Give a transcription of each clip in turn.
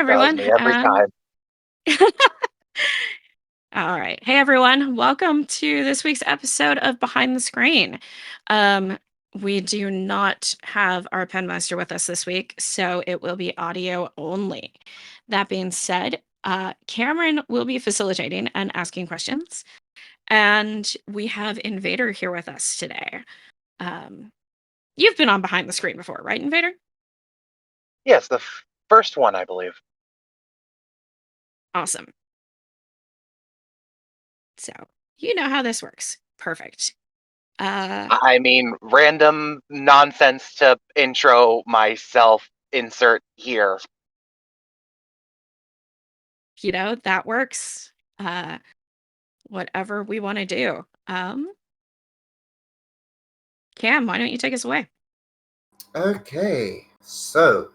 Does everyone. me every time. All right. Hey, everyone. Welcome to this week's episode of Behind the Screen. Um, we do not have our pen master with us this week, so it will be audio only. That being said, Cameron will be facilitating and asking questions, and we have Invader here with us today. Um, you've been on Behind the Screen before, right, Invader? Yes, the first one, I believe. Awesome. So you know how this works. Perfect. I mean, random nonsense to intro myself, insert here. That works. Uh, whatever we want to do. Cam, why don't you take us away? Okay, so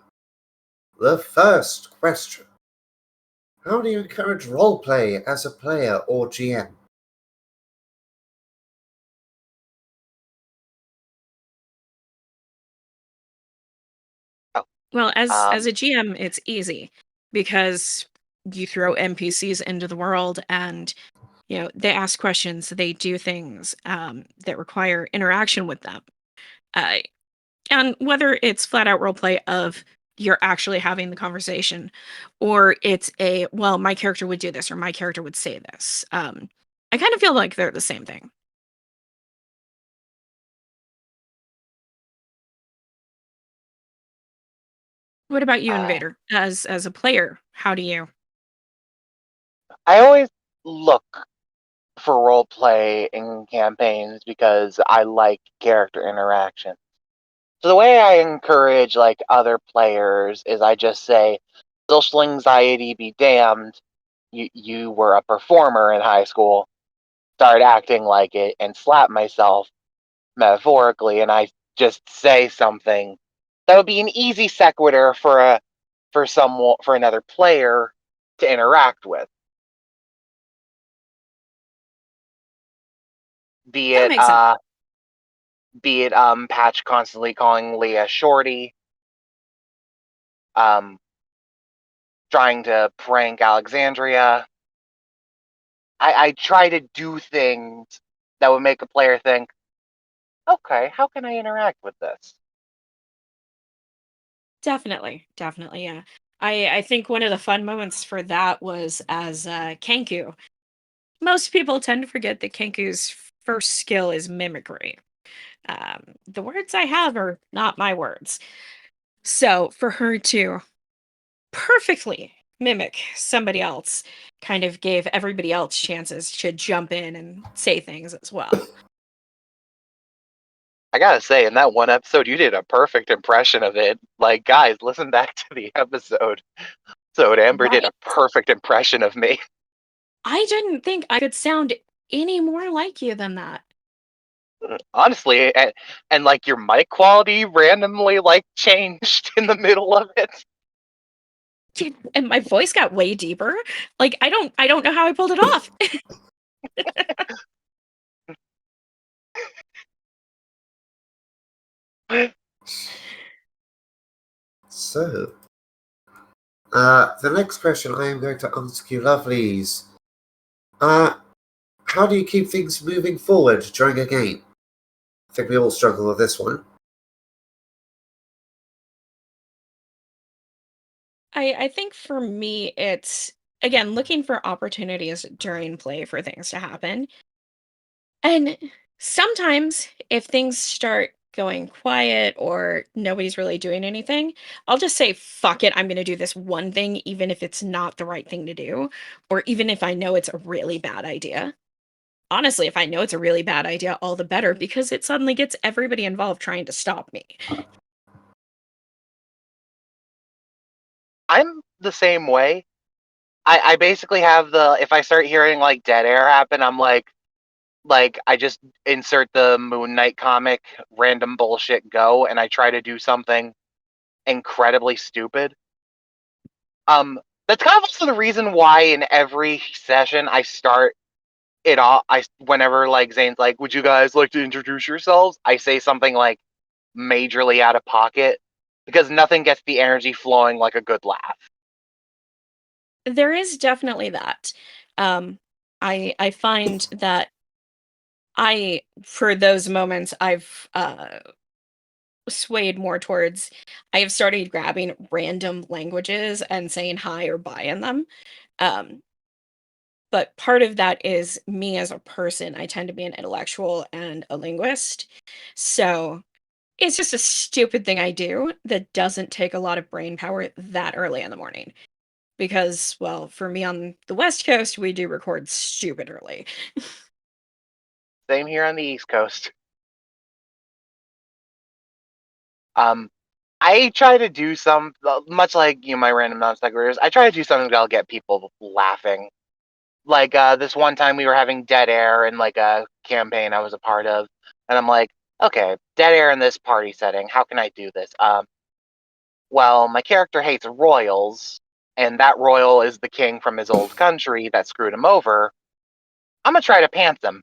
the first question. How do you encourage roleplay as a player or GM? Oh, Well, as um, a GM, it's easy because you throw NPCs into the world and they ask questions, they do things that require interaction with them. Uh, and whether it's flat out roleplay of you're actually having the conversation or it's well, my character would do this or my character would say this. I kind of feel like they're the same thing. What about you, uh, Invader? As a player, how do you? I always look for roleplay in campaigns because I like character interaction. So the way I encourage other players is I just say, social anxiety be damned. You were a performer in high school. Start acting like it and slap myself metaphorically, and I just say something that would be an easy sequitur for another player to interact with. Be That it makes sense. Patch constantly calling Leah shorty, um trying to prank Alexandria. I try to do things that would make a player think, okay, how can I interact with this? Definitely, definitely, yeah. I think one of the fun moments for that was as Kenku. Most people tend to forget that Kenku's first skill is mimicry. The words I have are not my words. So for her to perfectly mimic somebody else kind of gave everybody else chances to jump in and say things as well. I gotta say, in that one episode, you did a perfect impression of it. Like, guys, listen back to the episode. So Amber did Right? a perfect impression of me. I didn't think I could sound any more like you than that. Honestly, and like your mic quality randomly changed in the middle of it. And my voice got way deeper. Like I don't know how I pulled it off. So, the next question I am going to ask you, lovelies. How do you keep things moving forward during a game? I think we all struggle with this one. I think for me it's again looking for opportunities during play for things to happen. And sometimes if things start going quiet or nobody's really doing anything, I'll just say, fuck it, I'm going to do this one thing, even if it's not the right thing to do, or even if I know it's a really bad idea. Honestly, if I know it's a really bad idea, all the better because it suddenly gets everybody involved trying to stop me. I'm the same way. I basically have if I start hearing dead air happen, I'm I just insert the Moon Knight comic, random bullshit go, and I try to do something incredibly stupid. That's kind of also the reason why in every session I start it all. Whenever Zane's like, "Would you guys like to introduce yourselves?" I say something majorly out of pocket because nothing gets the energy flowing like a good laugh. There is definitely that. I find that for those moments, I've swayed more towards I have started grabbing random languages and saying hi or bye in them. Um, but part of that is me as a person. I tend to be an intellectual and a linguist. So it's just a stupid thing I do that doesn't take a lot of brain power that early in the morning. Because, well, for me on the West Coast, we do record stupid early. Same here on the East Coast. I try to do some, much like my random non sequiturs. I try to do something that'll get people laughing. Like this one time we were having dead air in like a campaign I was a part of, and I'm like, okay, dead air in this party setting. How can I do this? Well, my character hates royals, and that royal is the king from his old country that screwed him over. I'm gonna try to pants him.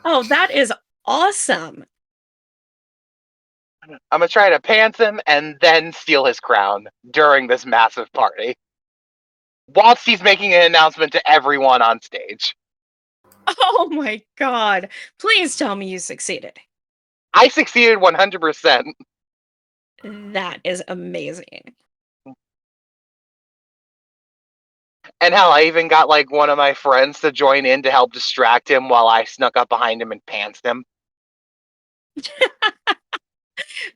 Oh, that is awesome. I'm gonna try to pants him and then steal his crown during this massive party, whilst he's making an announcement to everyone on stage. Oh my god. Please tell me you succeeded. I succeeded 100%. That is amazing. And hell, I even got like one of my friends to join in to help distract him while I snuck up behind him and pantsed him.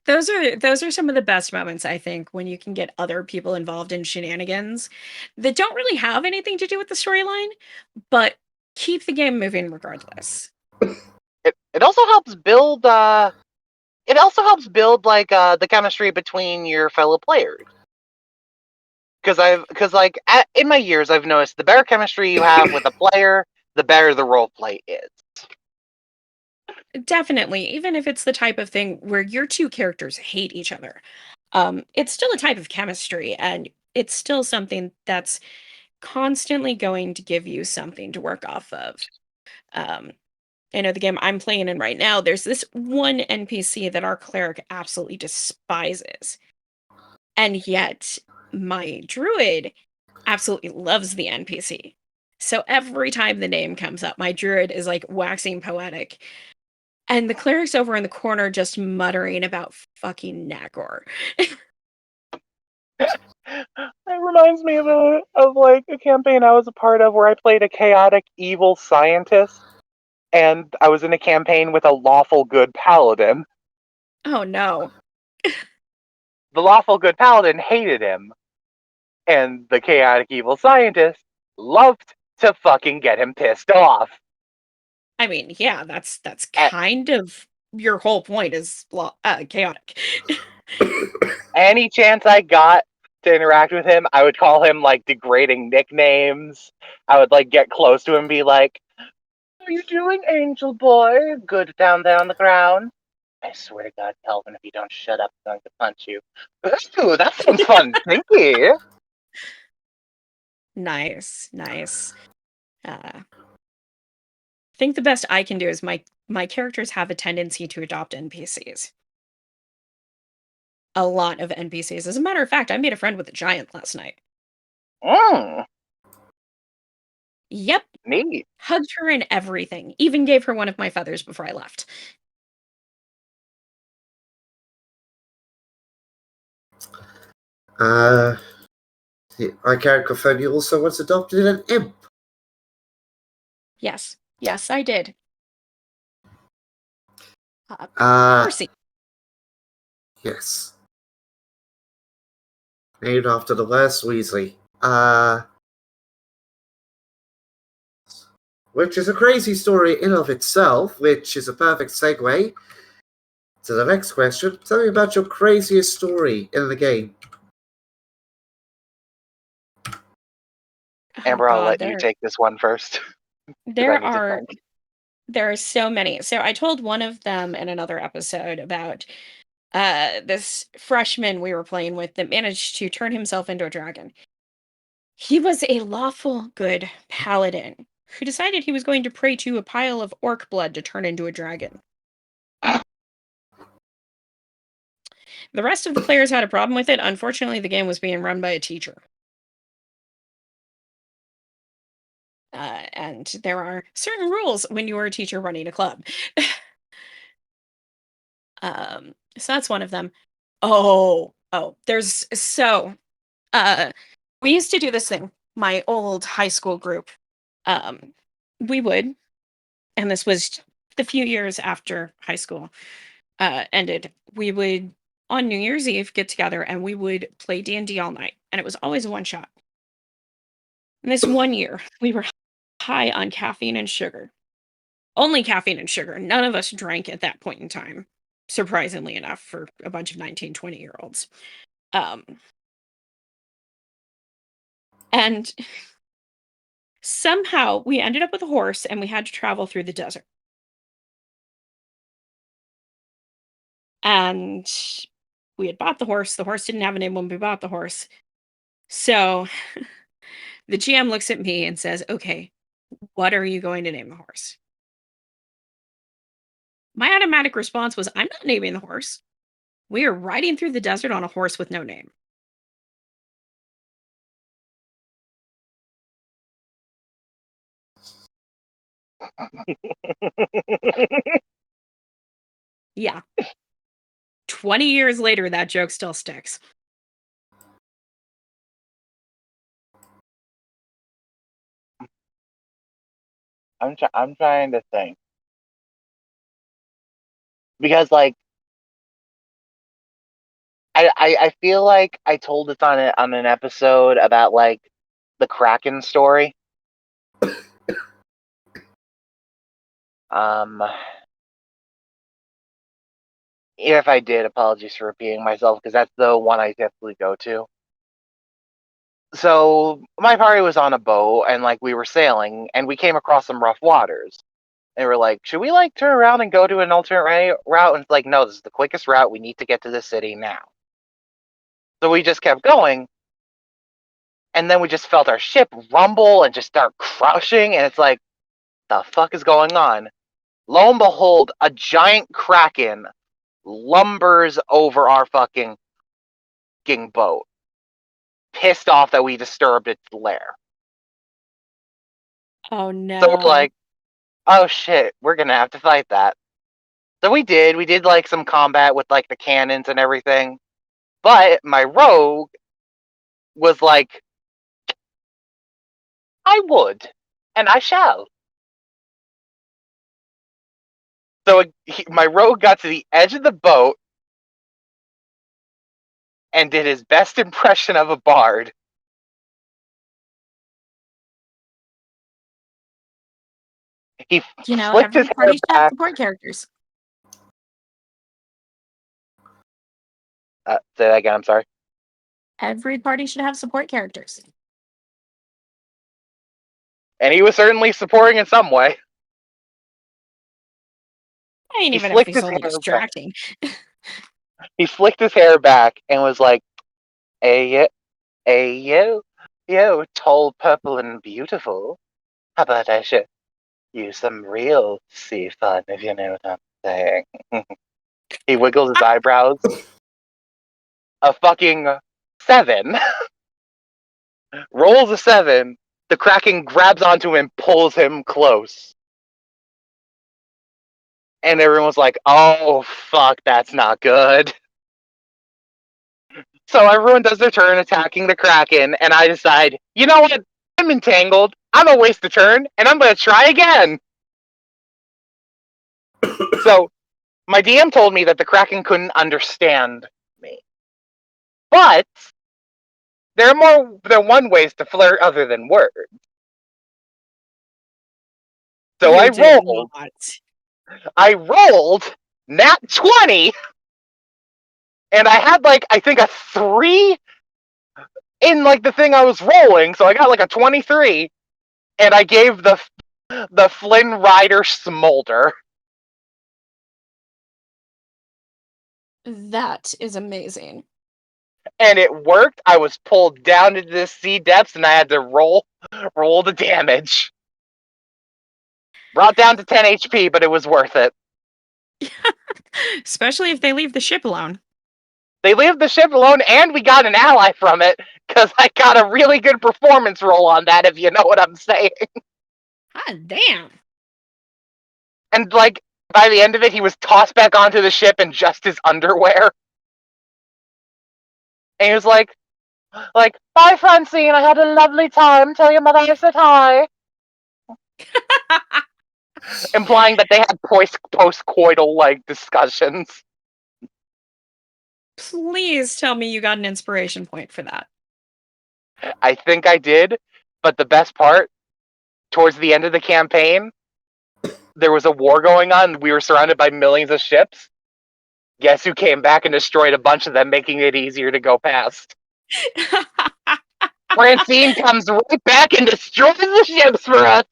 Those are some of the best moments, I think, when you can get other people involved in shenanigans that don't really have anything to do with the storyline, but keep the game moving regardless. It also helps build like the chemistry between your fellow players. Because like in my years I've noticed the better chemistry you have with a player, the better the role play is. Definitely, even if it's the type of thing where your two characters hate each other. It's still a type of chemistry, and it's still something that's constantly going to give you something to work off of. Um, I know the game I'm playing in right now, there's this one NPC that our cleric absolutely despises. And yet, my druid absolutely loves the NPC. So every time the name comes up, my druid is like waxing poetic. And the cleric's over in the corner just muttering about fucking Nagor. It reminds me of like a campaign I was a part of where I played a chaotic evil scientist, and I was in a campaign with a lawful good paladin. Oh no. The lawful good paladin hated him, and the chaotic evil scientist loved to fucking get him pissed off. I mean, yeah, that's At kind of your whole point is chaotic. any chance I got to interact with him, I would call him like degrading nicknames. I would like get close to him and be like, "How are you doing, Angel Boy? Good down there on the ground." I swear to God, Kelvin, if you don't shut up, I'm going to punch you. Ooh, that sounds fun. Thank you. Nice, nice. I think the best I can do is my characters have a tendency to adopt NPCs. A lot of NPCs. As a matter of fact, I made a friend with a giant last night. Mm, Yep, neat. hugged her and everything. Even gave her one of my feathers before I left. Uh, I can't confirm you also once adopted an imp. Yes, yes, I did. Uh, Percy. yes. Named after the last Weasley. Which is a crazy story in of itself, which is a perfect segue to the next question. Tell me about your craziest story in the game. Oh Amber, I'll God, let you take this one first because I there need to are think. there are so many. So I told one of them in another episode about this freshman we were playing with that managed to turn himself into a dragon. He was a lawful good paladin who decided he was going to pray to a pile of orc blood to turn into a dragon. The rest of the players had a problem with it. Unfortunately, the game was being run by a teacher. And there are certain rules when you are a teacher running a club. So that's one of them. There's we used to do this thing. My old high school group, we would, and this was the few years after high school ended. We would on New Year's Eve get together and we would play D&D all night, and it was always a one shot. And this one year, we were high on caffeine and sugar. Only caffeine and sugar. None of us drank at that point in time, surprisingly enough, for a bunch of 19, 20-year-olds. And somehow we ended up with a horse and we had to travel through the desert. And we had bought the horse. The horse didn't have a name when we bought the horse. So the GM looks at me and says, "Okay, what are you going to name the horse?" My automatic response was, "I'm not naming the horse. We are riding through the desert on a horse with no name." Yeah. 20 years later, that joke still sticks. I'm trying to think. Because like I feel like I told this on an episode about like the Kraken story. If I did, apologies for repeating myself, because that's the one I typically go to. So my party was on a boat and like we were sailing and we came across some rough waters. They were like, "Should we like turn around and go to an alternate route?" And it's like, "No, this is the quickest route. We need to get to the city now." So we just kept going, and then we just felt our ship rumble and just start crushing, and it's like, the fuck is going on? Lo and behold, a giant kraken lumbers over our fucking boat, pissed off that we disturbed its lair. Oh So we're no. like, oh shit, we're gonna have to fight that. So we did. We did like some combat with like the cannons and everything. But my rogue was like, I would, and I shall. So my rogue got to the edge of the boat and did his best impression of a bard. He flicked his Every hair party should have back. support characters. Say that again, I'm sorry. Every party should have support characters. And he was certainly supporting in some way. I mean, He even if flicked he's his only hair back. distracting. He flicked his hair back and was like, "Hey, you, tall, purple, and beautiful. How about I show you some real sea fun, if you know what I'm saying?" He wiggles his eyebrows. A fucking 7. Rolls a 7. The Kraken grabs onto him and pulls him close. And everyone's like, oh, fuck, that's not good. So everyone does their turn attacking the Kraken, and I decide, you know what? I'm entangled. I'm going to waste a turn, and I'm going to try again. So my DM told me that the Kraken couldn't understand me. But there are more than one ways to flirt other than words. So You did not. I rolled nat 20, and I had like, I think a 3 in like the thing I was rolling, so I got like a 23, and I gave the Flynn Rider smolder. That is amazing. And it worked. I was pulled down into the sea depths, and I had to roll the damage. Brought down to 10 HP, but it was worth it. Especially if they leave the ship alone. They leave the ship alone, and we got an ally from it, because I got a really good performance roll on that, if you know what I'm saying. God damn. And, like, by the end of it, he was tossed back onto the ship in just his underwear. And he was like, bye, Francine, I had a lovely time. Tell your mother I said hi. Implying that they had post-coital, like, discussions. Please tell me you got an inspiration point for that. I think I did, but the best part, towards the end of the campaign, there was a war going on, we were surrounded by millions of ships. Guess who came back and destroyed a bunch of them, making it easier to go past? Francine comes right back and destroys the ships for us!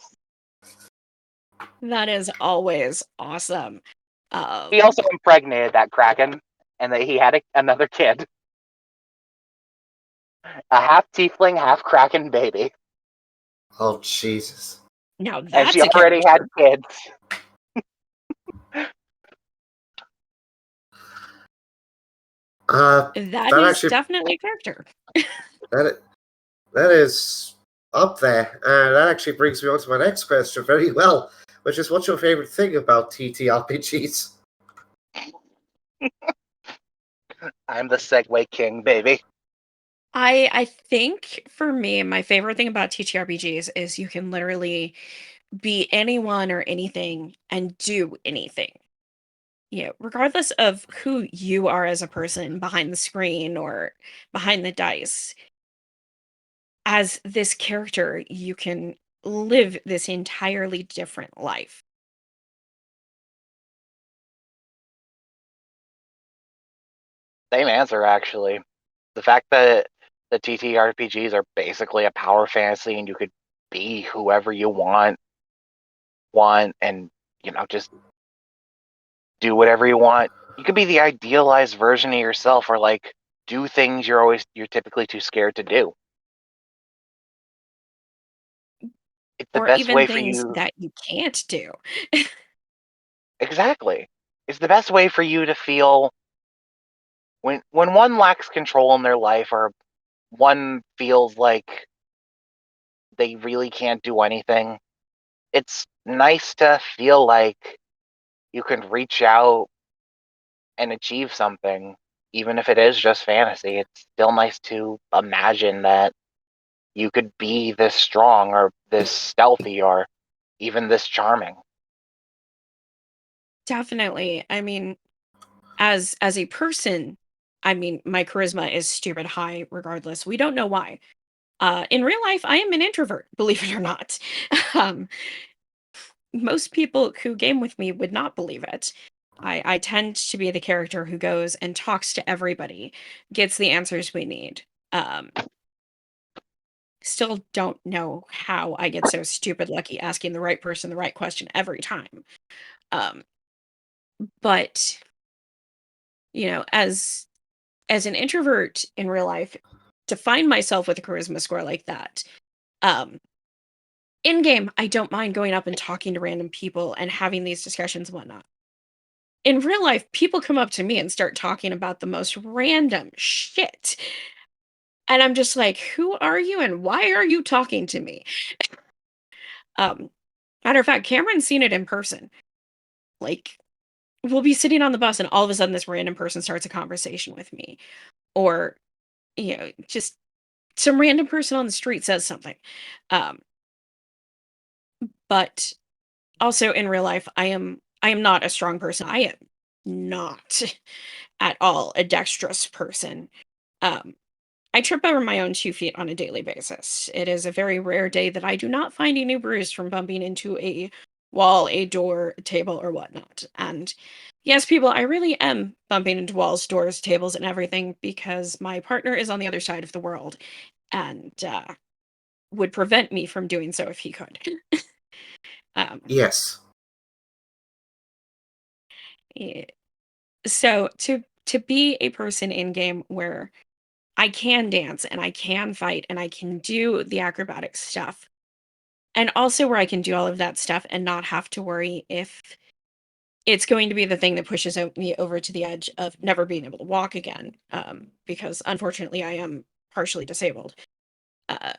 That is always awesome. He also impregnated that Kraken, and that he had another kid. A half tiefling, half Kraken baby. Oh, Jesus. Now And that's she a already had character. kids. That That is actually definitely a character. that is up there, and that actually brings me on to my next question very well, which is, what's your favorite thing about TTRPGs? I'm the Segway King, baby. I think for me, my favorite thing about TTRPGs is you can literally be anyone or anything and do anything. You know, regardless of who you are as a person behind the screen or behind the dice, as this character, you can live this entirely different life. Same answer, actually. The fact that the TTRPGs are basically a power fantasy and you could be whoever you want, and, just do whatever you want. You could be the idealized version of yourself, or, like, do things you're typically too scared to do. It's the Or best even way for things you. that you can't do. Exactly. It's the best way for you to feel when one lacks control in their life, or one feels like they really can't do anything. It's nice to feel like you can reach out and achieve something, even if it is just fantasy. It's still nice to imagine that you could be this strong, or this stealthy, or even this charming. Definitely. I mean, as a person, I mean, my charisma is stupid high regardless. We don't know why. In real life, I am an introvert, believe it or not. Um, most people who game with me would not believe it. I tend to be the character who goes and talks to everybody, gets the answers we need. Um, Still don't know how I get so stupid lucky asking the right person the right question every time. Um, but as an introvert in real life, to find myself with a charisma score like that, um, in game, I don't mind going up and talking to random people and having these discussions and whatnot. In real life, people come up to me and start talking about the most random shit. And I'm just like, who are you and why are you talking to me? Um, Matter of fact, Cameron's seen it in person. Like, we'll be sitting on the bus and all of a sudden this random person starts a conversation with me. Or, just some random person on the street says something. Um, but also in real life, I am not a strong person. I am not at all a dexterous person. Um, I trip over my own 2 feet on a daily basis. It is a very rare day that I do not find a new bruise from bumping into a wall, a door, a table, or whatnot. And yes, people, I really am bumping into walls, doors, tables, and everything because my partner is on the other side of the world and would prevent me from doing so if he could. um, Yes. eh, so to be a person in game where I can dance and I can fight and I can do the acrobatic stuff. And also where I can do all of that stuff and not have to worry if it's going to be the thing that pushes me over to the edge of never being able to walk again, because unfortunately I am partially disabled. Uh,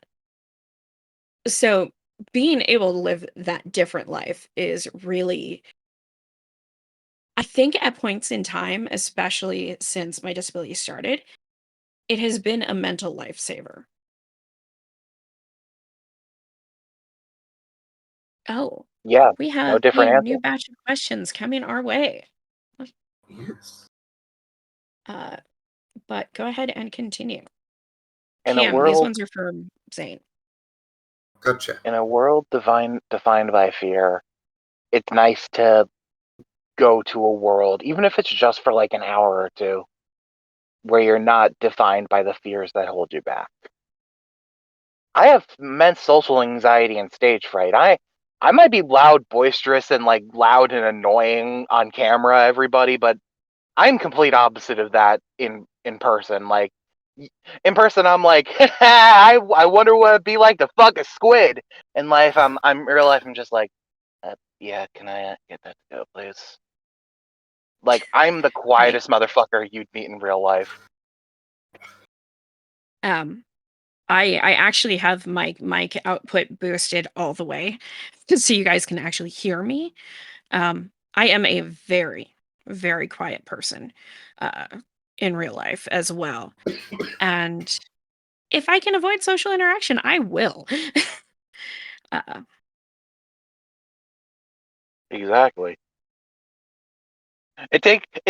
so being able to live that different life is really, I think at points in time, especially since my disability started, it has been a mental lifesaver. Oh, Yeah, we no have a different new answer. batch of questions coming our way. Yes. Uh, but go ahead and continue. In a Cam, these world ones are for Zane. Gotcha. in a world defined by fear, it's nice to go to a world, even if it's just for like an hour or two, where you're not defined by the fears that hold you back. I have immense social anxiety and stage fright. I might be loud, boisterous, and like loud and annoying on camera, everybody, but I'm complete opposite of that in person. Like in person, I'm like, I wonder what it'd be like to fuck a squid. In life, I'm in real life, I'm just like, yeah, can I get that to go, please? Like I'm the I quietest motherfucker you'd meet in real life. um I actually have my mic output boosted all the way so you guys can actually hear me. I am a very, very quiet person uh, in real life as well. And if I can avoid social interaction, I will. uh, Exactly. It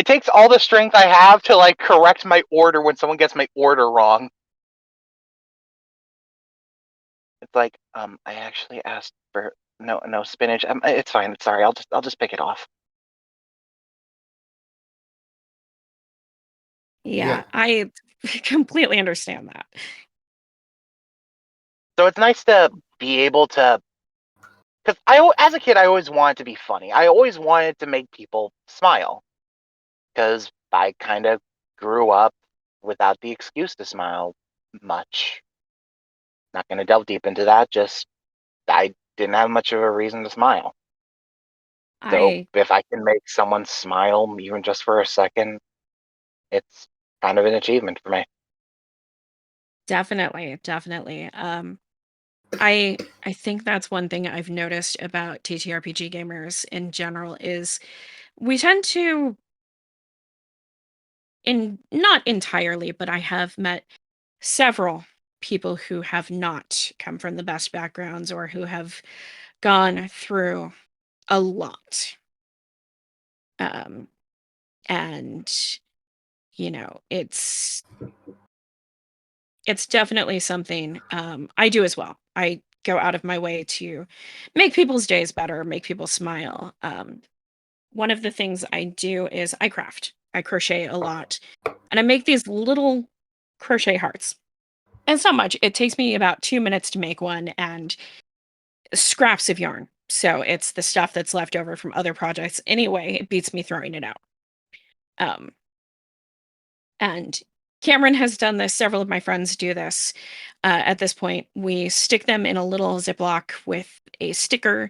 takes all the strength I have to like correct my order when someone gets my order wrong. It's like, I actually asked for no spinach. It's fine. Sorry, I'll just pick it off. Yeah. yeah, I completely understand that. So it's nice to be able to, because as a kid, I always wanted to be funny. I always wanted to make people smile, because I kind of grew up without the excuse to smile much. Not going to delve deep into that. Just I didn't have much of a reason to smile. So I if I can make someone smile even just for a second, it's kind of an achievement for me. definitely, definitely. I think that's one thing I've noticed about TTRPG gamers in general is we tend to, in not entirely, but I have met several people who have not come from the best backgrounds or who have gone through a lot. Um, and it's definitely something I do as well. I go out of my way to make people's days better, make people smile. One of the things I do is I craft. I crochet a lot, and I make these little crochet hearts. And it's not much. It takes me about 2 minutes to make one, and scraps of yarn. So it's the stuff that's left over from other projects. Anyway, it beats me throwing it out. Um, and Cameron has done this. Several of my friends do this. At this point, we stick them in a little Ziploc with a sticker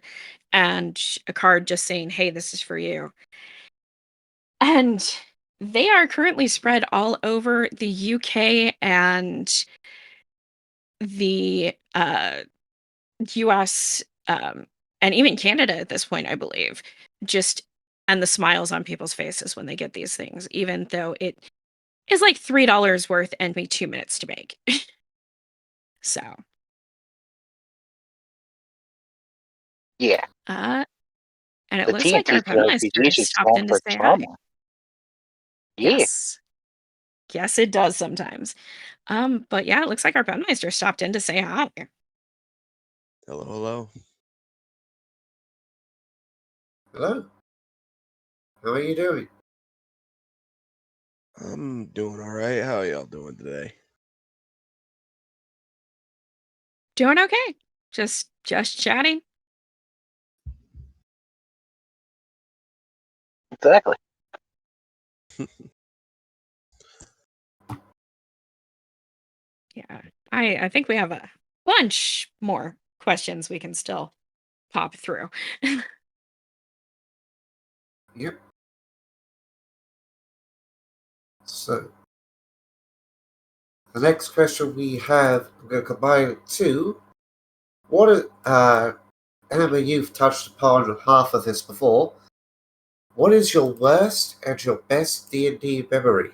and a card just saying, "Hey, this is for you." And they are currently spread all over the UK and the US, and even Canada at this point, I believe. Just and the smiles on people's faces when they get these things, even though it is like $3 worth and me 2 minutes to make. So, Yeah, uh, and it the looks T and like our TTRPG Penmeister should stopped stand in to for say hi. trauma. Yeah, Yes. Yes, it does sometimes. But yeah, it looks like our Penmeister stopped in to say hi. Hello, hello. Hello. How are you doing? I'm doing all right. How are y'all doing today? Doing okay. Just chatting. exactly. Yeah. I think we have a bunch more questions we can still pop through. Yep. So, the next question we have, I'm going to combine two. Emma, you've touched upon half of this before. What is your worst and your best D&D memory?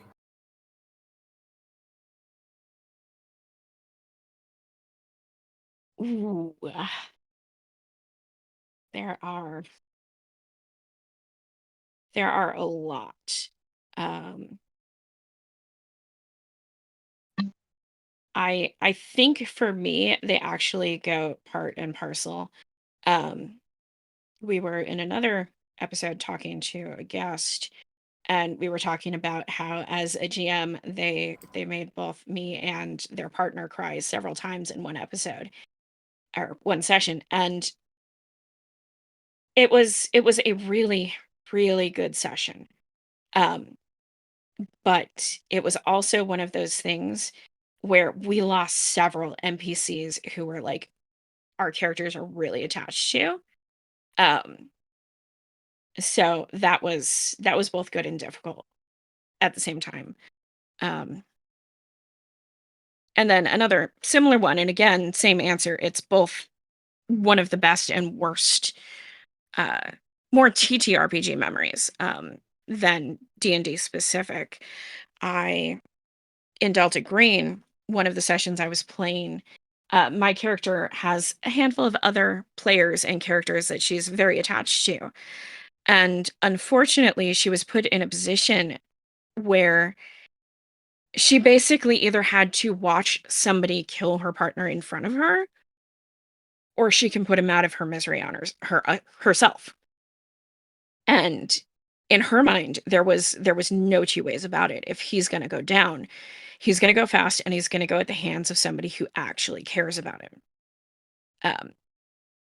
Ooh, there are a lot. I think for me, they actually go part and parcel. Um, we were in another episode talking to a guest, and we were talking about how, as a GM, they made both me and their partner cry several times in one episode or one session, and it was a really really good session. Um, but it was also one of those things where we lost several NPCs who were like our characters are really attached to. Um, so that was both good and difficult at the same time. Um, and then another similar one, and again, same answer. It's both one of the best and worst, uh, more TTRPG memories than D&D specific. I in Delta Green, one of the sessions I was playing, my character has a handful of other players and characters that she's very attached to. And unfortunately, she was put in a position where she basically either had to watch somebody kill her partner in front of her, or she can put him out of her misery on herself. And in her mind, there was no two ways about it. If he's going to go down, he's going to go fast, and he's going to go at the hands of somebody who actually cares about him. Um,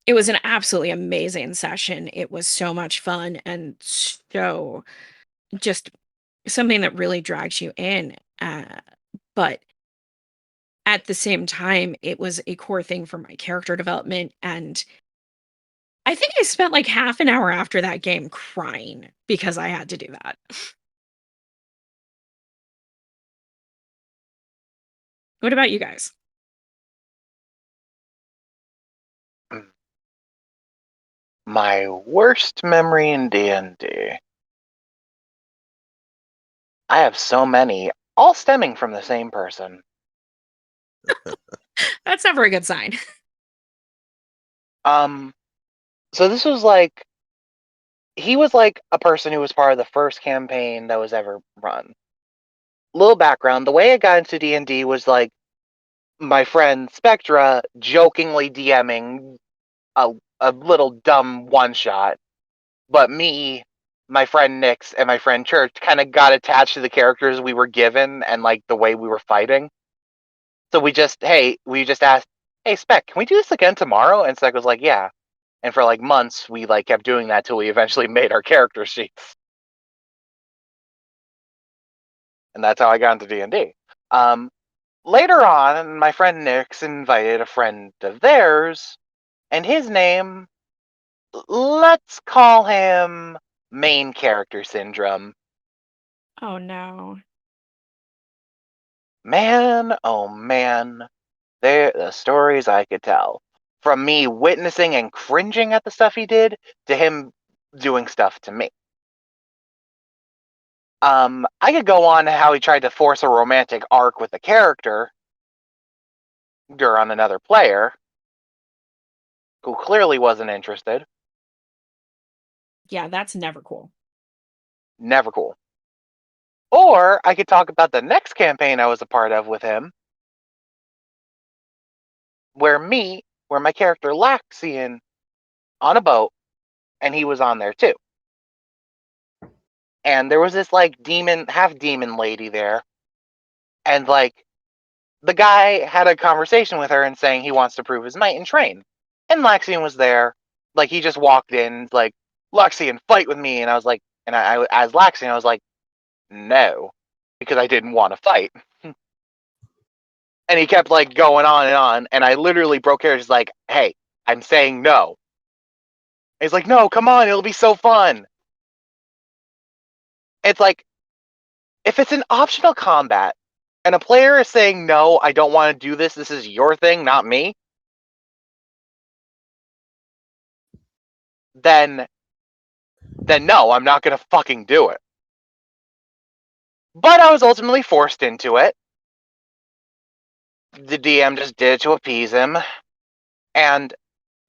it was an absolutely amazing session. It was so much fun and so just something that really drags you in. But at the same time, it was a core thing for my character development. And I think I spent like half an hour after that game crying because I had to do that. What about you guys? My worst memory in D&D. I have so many, all stemming from the same person. That's never a good sign. So this was like, he was like a person who was part of the first campaign that was ever run. Little background, the way I got into D&D was like my friend Spectra jokingly DMing a little dumb one-shot, but me, my friend Nix, and my friend Church kind of got attached to the characters we were given and like the way we were fighting. So we just asked, hey Spec, can we do this again tomorrow? And Spec was like, yeah. And for like months, we like kept doing that till we eventually made our character sheets. And that's how I got into D&D. Later on, my friend Nix invited a friend of theirs, and his name, let's call him Main Character Syndrome. Oh no. Man, oh man, the stories I could tell. From me witnessing and cringing at the stuff he did, to him doing stuff to me. I could go on how he tried to force a romantic arc with a character on another player who clearly wasn't interested. Yeah, that's never cool. Never cool. Or I could talk about the next campaign I was a part of with him, where my character Laxian on a boat, and he was on there too. And there was this like half demon lady there, and like the guy had a conversation with her and saying he wants to prove his might and train. And Laxian was there, like he just walked in, like, Laxian, fight with me, and I was like, and I as Laxian, I was like, no, because I didn't want to fight. And he kept like going on, and I literally broke character. Like, hey, I'm saying no. And he's like, no, come on, it'll be so fun. It's like, if it's an optional combat and a player is saying, no, I don't want to do this, this is your thing, not me, then no, I'm not going to fucking do it. But I was ultimately forced into it. The DM just did it to appease him. And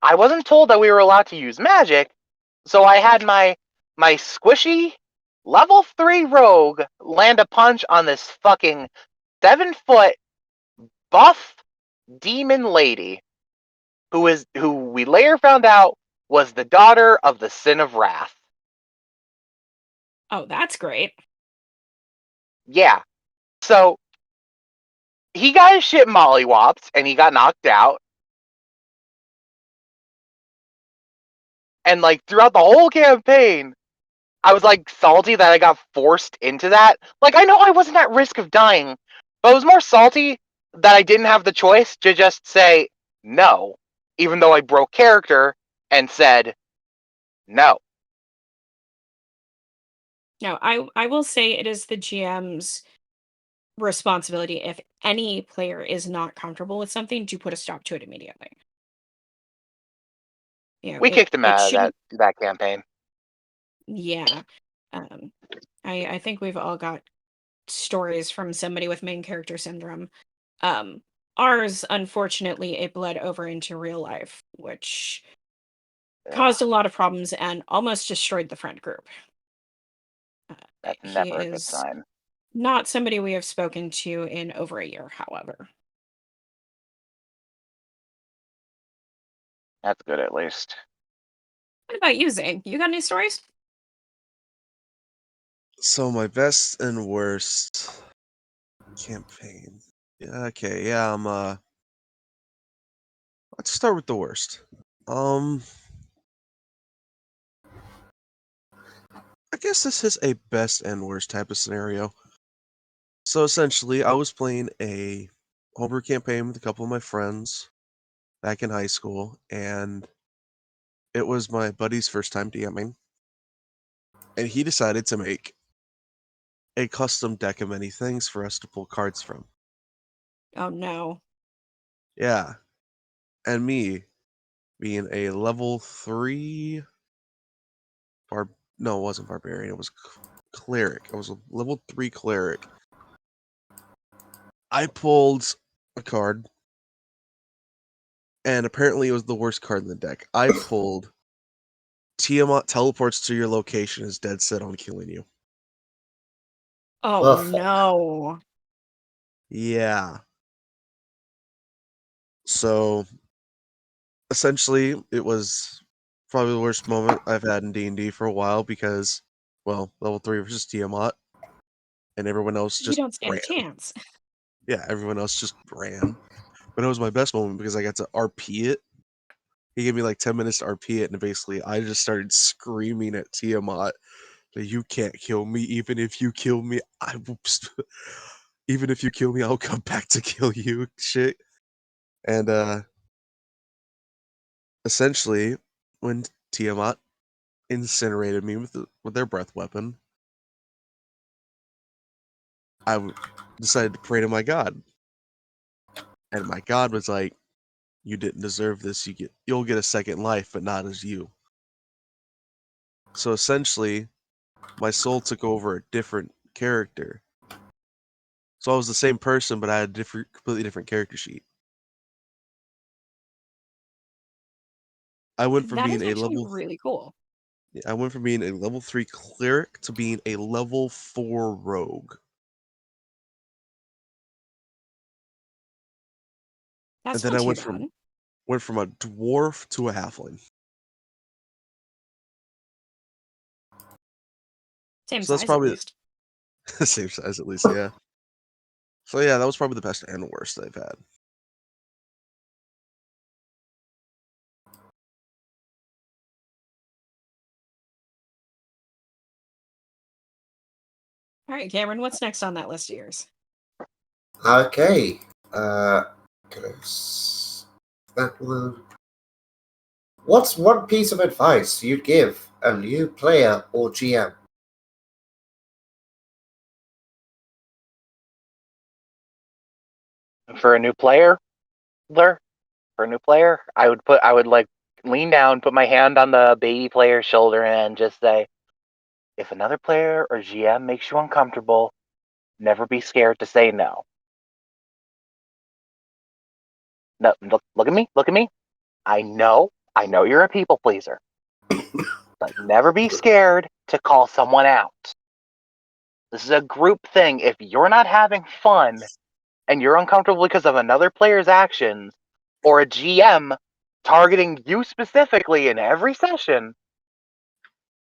I wasn't told that we were allowed to use magic, so I had my squishy level 3 rogue land a punch on this fucking 7-foot buff demon lady who we later found out was the daughter of the Sin of Wrath. Oh, that's great. Yeah. So he got his shit mollywopped and he got knocked out. And like throughout the whole campaign, I was like salty that I got forced into that. Like, I know I wasn't at risk of dying, but I was more salty that I didn't have the choice to just say no, even though I broke character and said no. No, I will say it is the GM's responsibility if any player is not comfortable with something to put a stop to it immediately. We kicked him It out of shouldn't. that campaign. Yeah. Um, I think we've all got stories from somebody with main character syndrome. Um, Ours, unfortunately, it bled over into real life, which caused a lot of problems and almost destroyed the friend group. That's He never a good is sign. not somebody we have spoken to in over a year, however. That's good at least. What about you, Zane? You got any stories? So my best and worst campaign. Yeah, okay, yeah, let's start with the worst. I guess this is a best and worst type of scenario. So essentially, I was playing a homebrew campaign with a couple of my friends back in high school, and it was my buddy's first time DMing, and he decided to make a custom deck of many things for us to pull cards from. Oh no. Yeah, and me being a level 3 no, it wasn't barbarian, it was cleric. I was a level 3 cleric. I pulled a card, and apparently it was the worst card in the deck. I pulled Tiamat teleports to your location is dead set on killing you. Oh Oh, fuck. no. Yeah. So essentially, it was probably the worst moment I've had in D&D for a while because, well, level 3 versus Tiamat, and everyone else You just don't stand ran. a chance. Yeah, everyone else just ran. But it was my best moment because I got to RP it. He gave me like 10 minutes to RP it, and basically I just started screaming at Tiamat that you can't kill me. Even if you kill me, even if you kill me, I'll come back to kill you. Shit. And essentially, when Tiamat incinerated me with their breath weapon, decided to pray to my god, and my god was like, "You didn't deserve this. You'll get a second life, but not as you." So essentially, my soul took over a different character. So I was the same person, but I had a completely different character sheet. I went from That being is a actually level really cool. I went from being a level 3 cleric to being a level 4 rogue. And That's then not I too bad. went from a dwarf to a halfling. Same So that's size at probably least. the same size at least, yeah. So yeah, that was probably the best and worst I've had. All right, Cameron, what's next on that list of yours? Okay. That one. What's one piece of advice you'd give a new player or GM? For a new player, I would like lean down, put my hand on the baby player's shoulder, and just say, if another player or GM makes you uncomfortable, never be scared to say no. No, look at me, look at me. I know you're a people pleaser, but never be scared to call someone out. This is a group thing. If you're not having fun and you're uncomfortable because of another player's actions or a GM targeting you specifically in every session,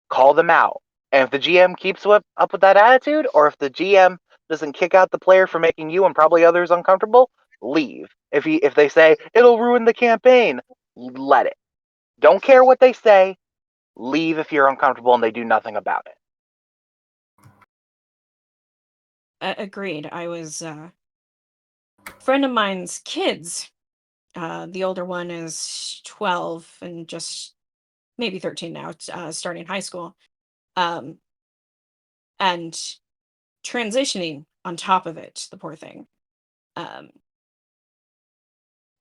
call them out. And if the GM keeps up with that attitude, or if the GM doesn't kick out the player for making you and probably others uncomfortable, leave. If they say it'll ruin the campaign, let it. Don't care what they say. Leave if you're uncomfortable and they do nothing about it. Agreed. I was a friend of mine's kids. The older one is 12 and just maybe 13 now, starting high school. Um, and transitioning on top of it, the poor thing. Um,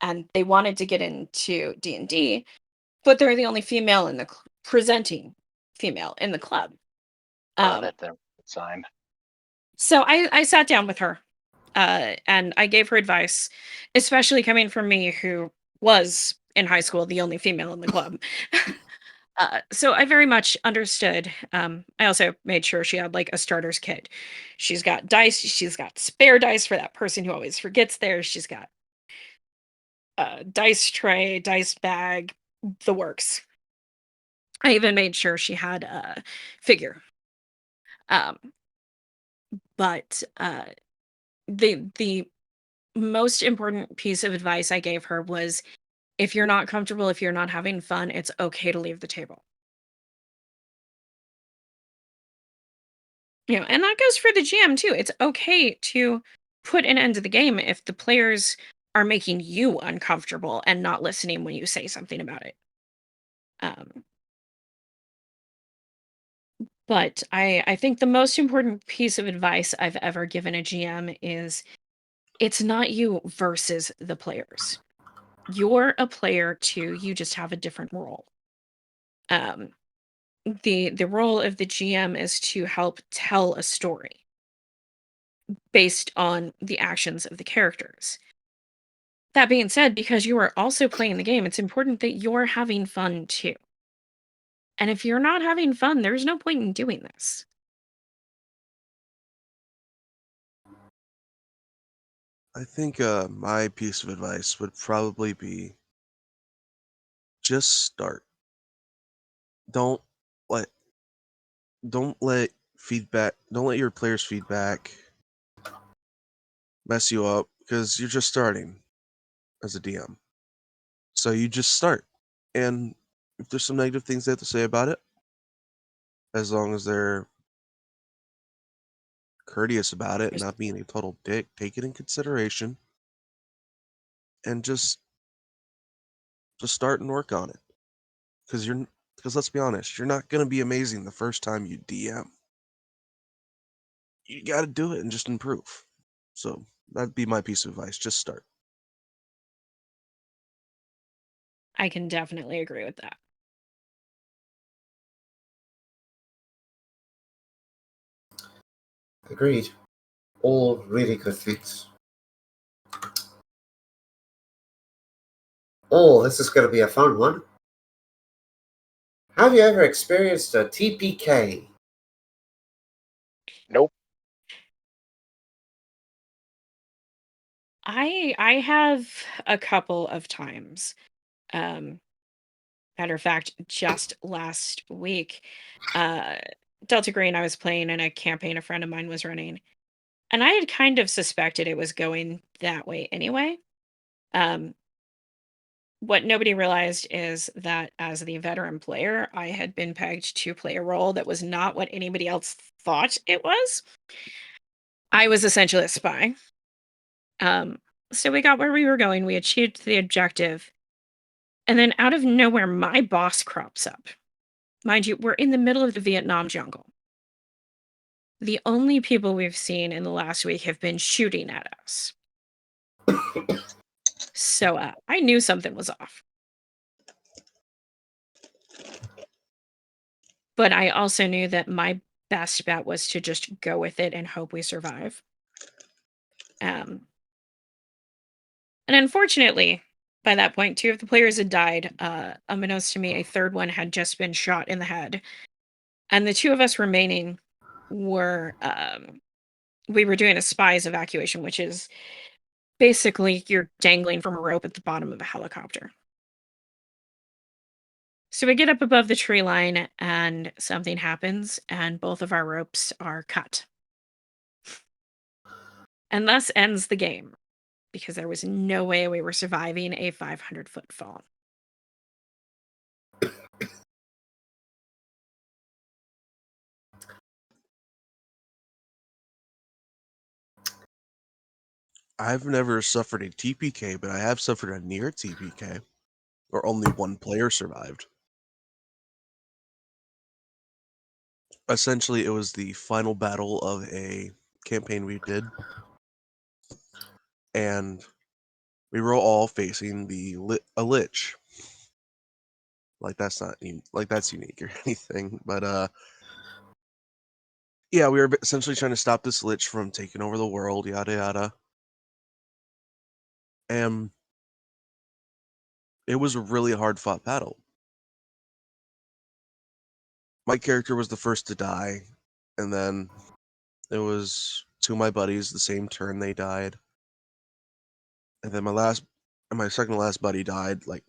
and they wanted to get into D&D, but they're the only female in the presenting female in the club. That's a sign. So I sat down with her, and I gave her advice, especially coming from me, who was in high school the only female in the club. So I very much understood. I also made sure she had like a starter's kit. She's got dice. She's got spare dice for that person who always forgets theirs. She's got a dice tray, dice bag, the works. I even made sure she had a figure. Um, but the most important piece of advice I gave her was, if you're not comfortable, if you're not having fun, it's okay to leave the table. And that goes for the GM too. It's okay to put an end to the game if the players are making you uncomfortable and not listening when you say something about it. Um, but I think the most important piece of advice I've ever given a GM is, it's not you versus the players. You're a player too. You just have a different role. Um, the role of the GM is to help tell a story based on the actions of the characters. That being said, because you are also playing the game, it's important that you're having fun too. And if you're not having fun, there's no point in doing this. I think my piece of advice would probably be just start. Don't let don't let don't let your players' feedback mess you up, because you're just starting as a DM. So you just start. And if there's some negative things they have to say about it, as long as they're courteous about it, not being a total dick, take it in consideration and just start and work on it. Because let's be honest, you're not gonna be amazing the first time you DM. You gotta do it and just improve. So that'd be my piece of advice. Just start. I can definitely agree with that. Agreed. All really good things. Oh, this is going to be a fun one. Have you ever experienced a TPK? Nope. I have a couple of times. Matter of fact, just last week, uh, Delta Green, I was playing in a campaign a friend of mine was running, and I had kind of suspected it was going that way anyway. Um, what nobody realized is that as the veteran player, I had been pegged to play a role that was not what anybody else thought it was. I was essentially a spy. Um, so we got where we were going, we achieved the objective, and then out of nowhere, my boss crops up. Mind you, we're in the middle of the Vietnam jungle. The only people we've seen in the last week have been shooting at us. So I knew something was off. But I also knew that my best bet was to just go with it and hope we survive. And unfortunately, by that point, 2 of the players had died. Unbeknownst to me, a third one had just been shot in the head. And the 2 of us remaining were, we were doing a spies evacuation, which is basically you're dangling from a rope at the bottom of a helicopter. So we get up above the tree line and something happens, and both of our ropes are cut. And thus ends the game, because there was no way we were surviving a 500-foot fall. I've never suffered a TPK, but I have suffered a near TPK, where only one player survived. Essentially, it was the final battle of a campaign we did, and we were all facing a lich. Like that's not like that's unique or anything, but yeah, we were essentially trying to stop this lich from taking over the world, yada yada. And it was a really hard fought battle. My character was the first to die, and then it was 2 of my buddies, the same turn they died. And then my second to last buddy died like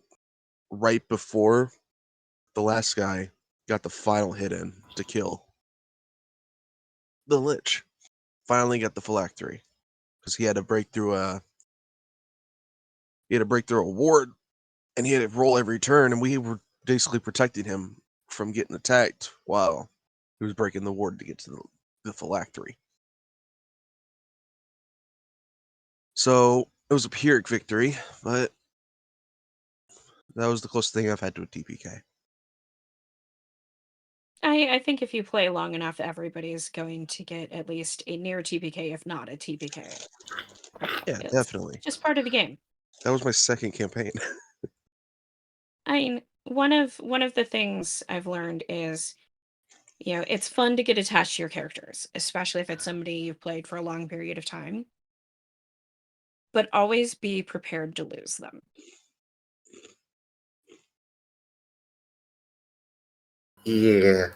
right before the last guy got the final hit in to kill the lich. Finally got the phylactery because he had to break through a ward, and he had to roll every turn, and we were basically protecting him from getting attacked while he was breaking the ward to get to the phylactery. So it was a Pyrrhic victory, but that was the closest thing I've had to a TPK. I think if you play long enough, everybody's going to get at least a near TPK, if not a TPK. Yeah, It's definitely. just part of the game. That was my second campaign. I mean, one of the things I've learned is, it's fun to get attached to your characters, especially if it's somebody you've played for a long period of time. But always be prepared to lose them. Yeah.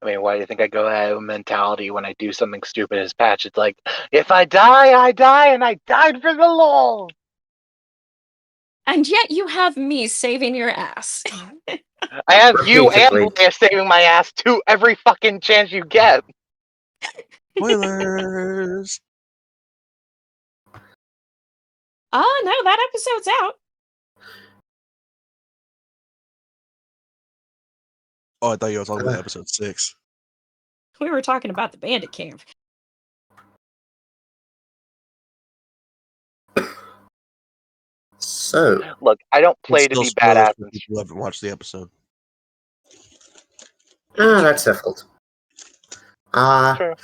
I mean, why do you think I go have a mentality when I do something stupid as patch? It's like, if I die, I die, and I died for the lol. And yet you have me saving your ass. I have you and Repeatedly. Leia saving my ass too every fucking chance you get. Spoilers! Oh, no, that episode's out. Oh, I thought you were talking about episode 6. We were talking about the bandit camp. So, Look, I don't play It's to still be spoilers badass. for people who haven't watched the episode. that's their fault. True.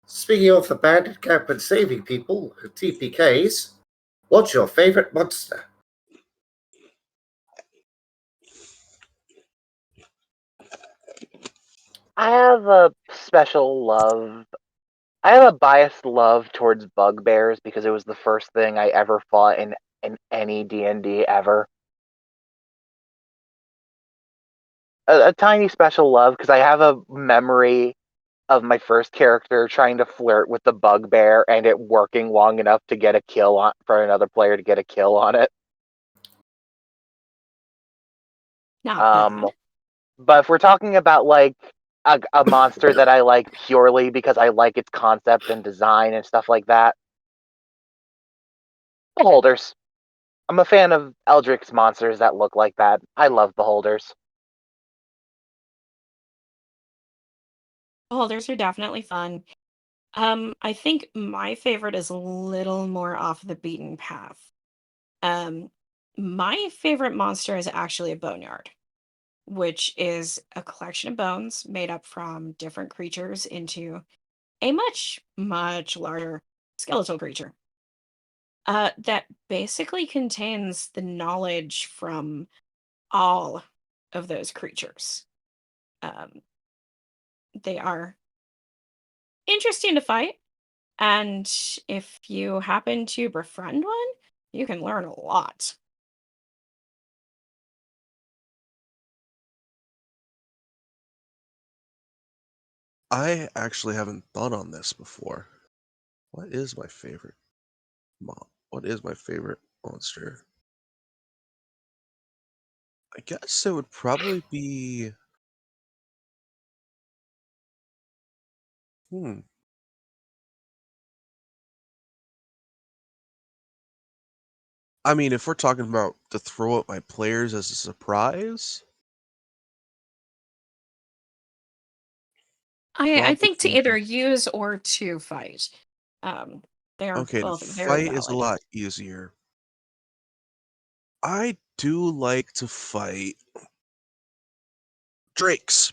Speaking of the bandit camp and saving people, TPKs, what's your favorite monster? I have a special love. I have a biased love towards bugbears because it was the first thing I ever fought in any D&D ever. A tiny special love because I have a memory of my first character trying to flirt with the bugbear and it working long enough to get a kill on for another player to get a kill on it. Not bad. But if we're talking about like a monster that I like purely because I like its concept and design and stuff like that, beholders. I'm a fan of Eldrick's monsters that look like that. I love beholders. Beholders are definitely fun. I think my favorite is a little more off the beaten path. Um, my favorite monster is actually a boneyard, which is a collection of bones made up from different creatures into a much, much larger skeletal creature that basically contains the knowledge from all of those creatures. Um, they are interesting to fight, and if you happen to befriend one, you can learn a lot. I actually haven't thought on this before. What is my favorite What is my favorite monster? I guess it would probably be. Hmm. I mean, if we're talking about to throw at my players as a surprise, I think to probably. either use or to fight. Um, they are Okay, to both very fight is a valid. lot easier. I do like to fight drakes.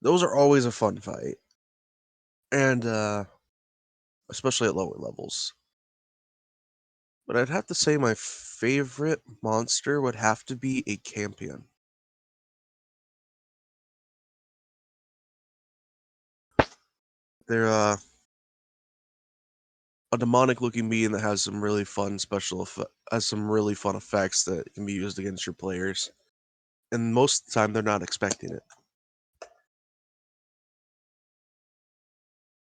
Those are always a fun fight. And especially at lower levels. But I'd have to say my favorite monster would have to be a champion. They're a demonic looking being that has some really fun has some really fun effects that can be used against your players. And most of the time they're not expecting it.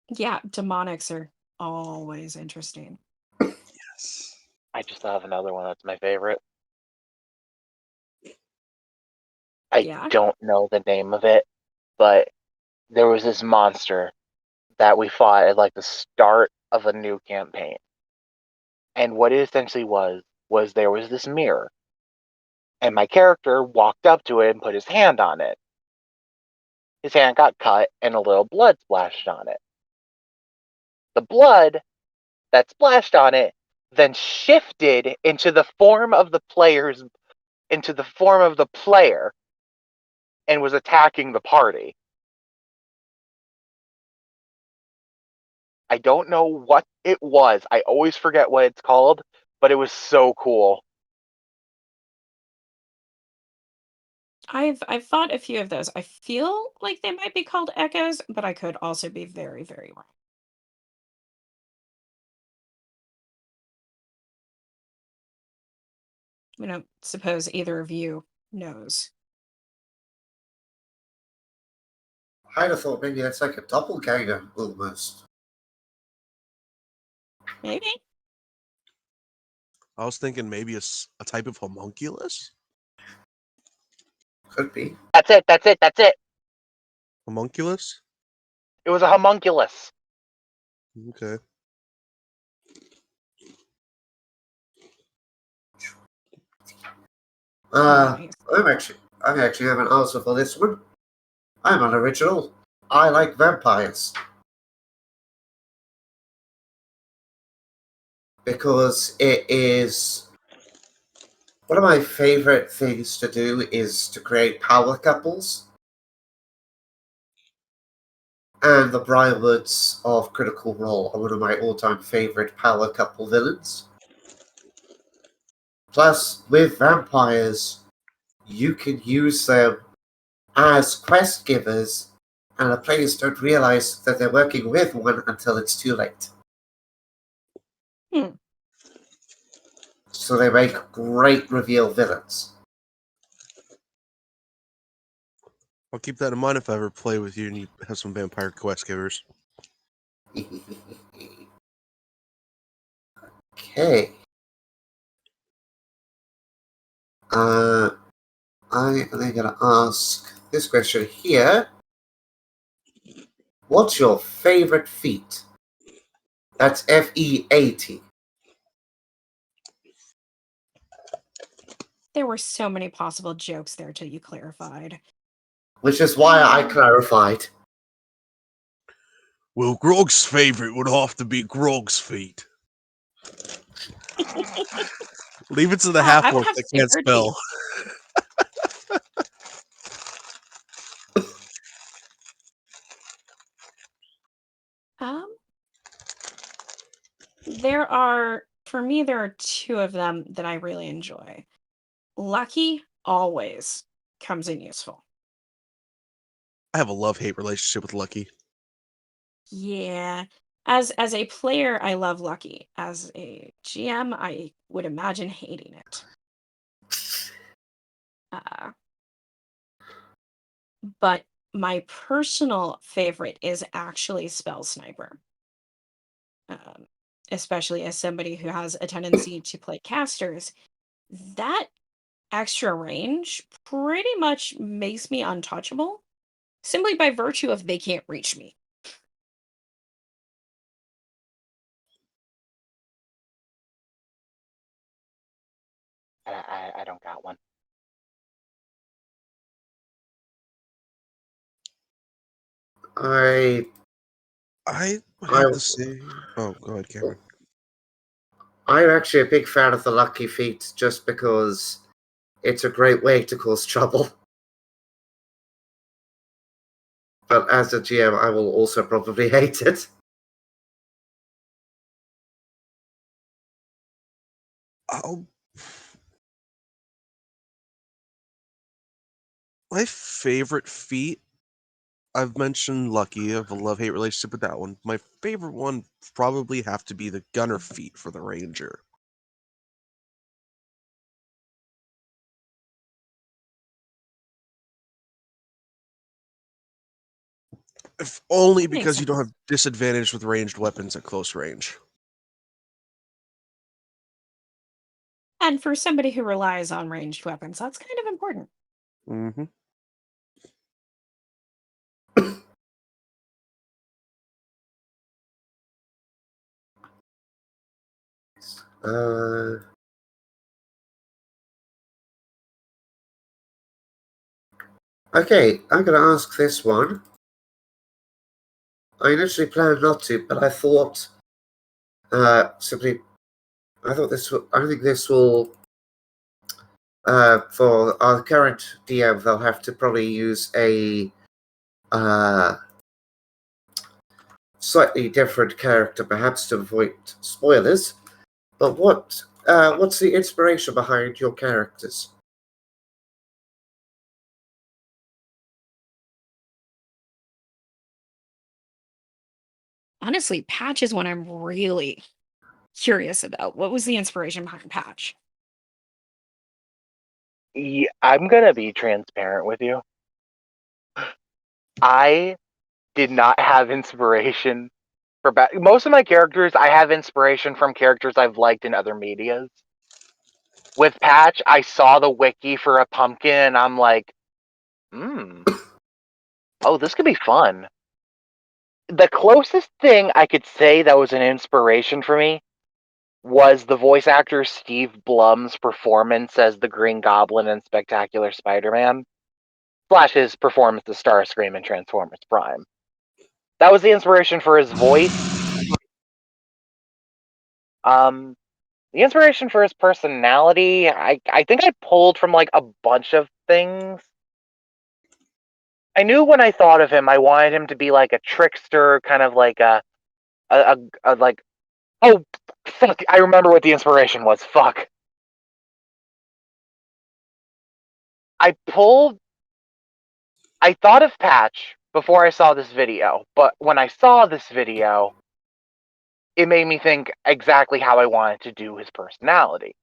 Yeah, demonics are always interesting. Yes. I just have another one that's my favorite. I Yeah. don't know the name of it, but there was this monster that we fought at like the start of a new campaign. And what it essentially was there was this mirror. And my character walked up to it and put his hand on it. His hand got cut and a little blood splashed on it. The blood that splashed on it then shifted into the form of the player and was attacking the party. I don't know what it was. I always forget what it's called, but it was so cool. I've fought a few of those. I feel like they might be called echoes, but I could also be very, very wrong. I don't suppose either of you knows. I'd have thought maybe that's like a doppelganger almost. Maybe. I was thinking maybe a type of homunculus? Could be. That's it. Homunculus? It was a homunculus. Okay. Nice. I actually have an answer for this one. I'm unoriginal. I like vampires. Because it is one of my favorite things to do is to create power couples. And the Briarwoods of Critical Role are one of my all-time favorite power couple villains. Plus, with vampires, you can use them as quest givers, and the players don't realize that they're working with one until it's too late. Hmm. So they make great reveal villains. I'll keep that in mind if I ever play with you and you have some vampire quest givers. Okay. I am then going to ask this question here. What's your favorite feat? That's FEAT. There were so many possible jokes there till you clarified. Which is why I clarified. Well, Grog's favorite would have to be Grog's feet. Leave it to the I would half-orc have that to say can't bird spell. For me, there are two of them that I really enjoy. Lucky always comes in useful. I have a love-hate relationship with Lucky. Yeah. As a player, I love Lucky. As a GM, I would imagine hating it. Uh, but my personal favorite is actually Spell Sniper. Um, Especially as somebody who has a tendency to play casters, that extra range pretty much makes me untouchable simply by virtue of they can't reach me. I don't got one. I I I have the same. Oh, go ahead, Cameron. I'm actually a big fan of the lucky feat just because it's a great way to cause trouble. But as a GM, I will also probably hate it. I'll, my favorite feat, I've mentioned Lucky. I have a love-hate relationship with that one. My favorite one probably have to be the Gunner feat for the Ranger. If only Makes because you don't sense. have disadvantage with ranged weapons at close range. And for somebody who relies on ranged weapons, that's kind of important. Mm-hmm. Uh, okay, I'm going to ask this one. I initially planned not to, but I thought simply. I thought this. I think this will. For our current DM, they'll have to probably use a slightly different character, perhaps to avoid spoilers. But what's the inspiration behind your characters? Honestly, Patch is one I'm really curious about. What was the inspiration behind Patch? Yeah, I'm gonna be transparent with you. I did not have inspiration for most of my characters. I have inspiration from characters I've liked in other medias. With Patch, I saw the wiki for a pumpkin, and I'm like, oh, this could be fun. The closest thing I could say that was an inspiration for me was the voice actor Steve Blum's performance as the Green Goblin in Spectacular Spider-Man, / his performance as Starscream in Transformers Prime. That was the inspiration for his voice. Um, the inspiration for his personality, I think I pulled from like a bunch of things. I knew when I thought of him, I wanted him to be like a trickster, kind of like a like. Oh, fuck! I remember what the inspiration was. Fuck. I pulled. I thought of Patch before I saw this video, but when I saw this video, it made me think exactly how I wanted to do his personality.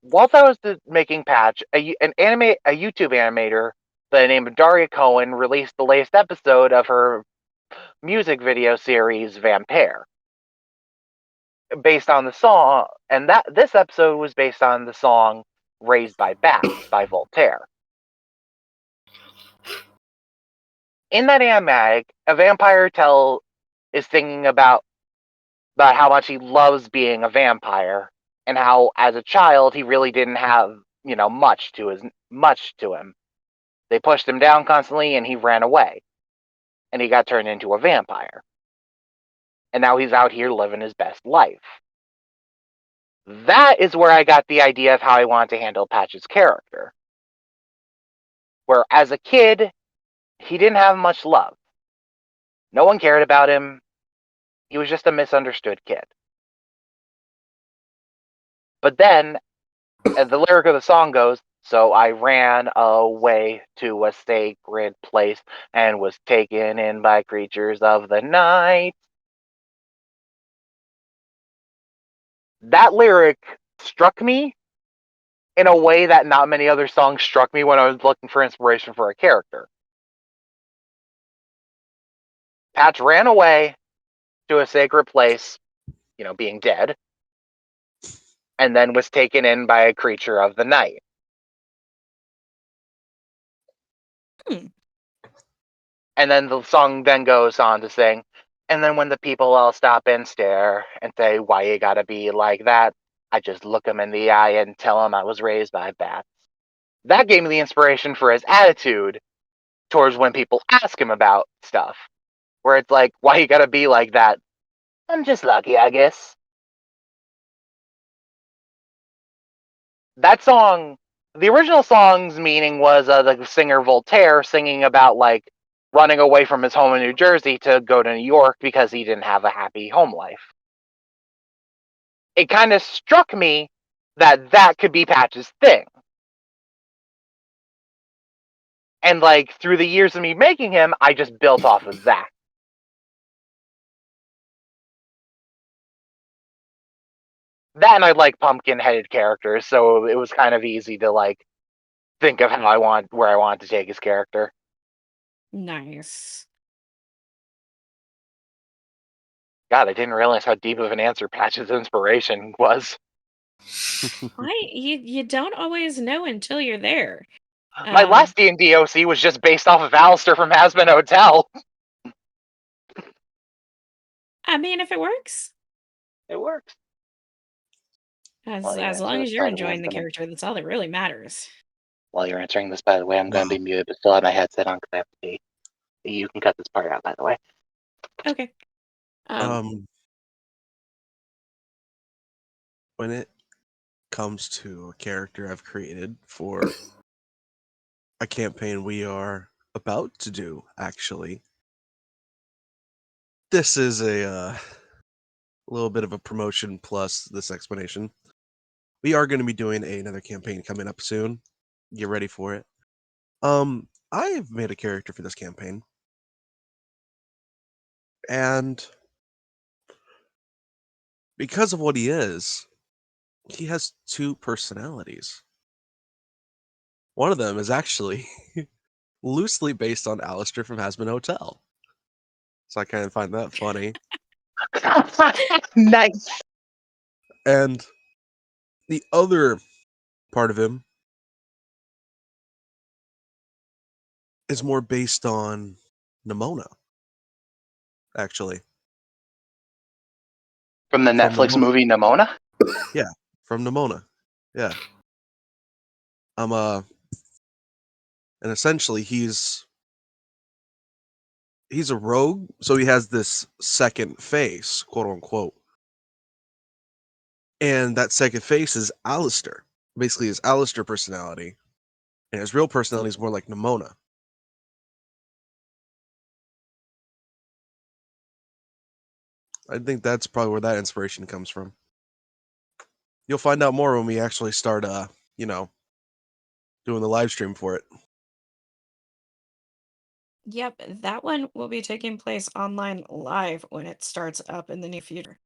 Whilst I was making Patch, a YouTube animator by the name of Daria Cohen released the latest episode of her music video series Vampire, based on the song, and that this episode was based on the song "Raised by Bats" by Voltaire. In that animatic, a vampire is thinking about how much he loves being a vampire, and how as a child he really didn't have much to him. They pushed him down constantly, and he ran away, and he got turned into a vampire, and now he's out here living his best life. That is where I got the idea of how I wanted to handle Patch's character, where as a kid he didn't have much love. No one cared about him. He was just a misunderstood kid. But then, as the lyric of the song goes, so I ran away to a sacred place and was taken in by creatures of the night. That lyric struck me in a way that not many other songs struck me when I was looking for inspiration for a character. Patch ran away to a sacred place, being dead, and then was taken in by a creature of the night. Hmm. And then the song then goes on to sing, and then when the people all stop and stare and say, why you gotta be like that, I just look them in the eye and tell them I was raised by bats. That gave me the inspiration for his attitude towards when people ask him about stuff, where it's like, why you gotta be like that? I'm just lucky, I guess. That song, the original song's meaning was the singer Voltaire singing about like running away from his home in New Jersey to go to New York because he didn't have a happy home life. It kind of struck me that could be Patch's thing. And like through the years of me making him, I just built off of that. That and I like pumpkin-headed characters, so it was kind of easy to like think of where I want to take his character. Nice. God, I didn't realize how deep of an answer Patch's inspiration was. You don't always know until you're there. My last D&D OC was just based off of Alistair from Hazbin Hotel. I mean, if it works, It works. as long as you're enjoying the character, that's all that really matters. While you're answering this, by the way, I'm going to be muted, but still have my headset on because I have to pee. You can cut this part out, by the way. Okay. When it comes to a character I've created for a campaign we are about to do, actually, this is a little bit of a promotion plus this explanation. We are going to be doing another campaign coming up soon. Get ready for it. I've made a character for this campaign, and because of what he has two personalities. One of them is actually loosely based on Alistair from Hazbin Hotel. So I kind of find that funny. Nice. And the other part of him is more based on Nimona, actually. From the Netflix movie Nimona? Yeah, from Nimona. Yeah. And essentially he's a rogue, so he has this second face, quote unquote. And that second face is Alistair. Basically his Alistair personality. And his real personality is more like Nimona. I think that's probably where that inspiration comes from. You'll find out more when we actually start doing the live stream for it. Yep, that one will be taking place online live when it starts up in the near future.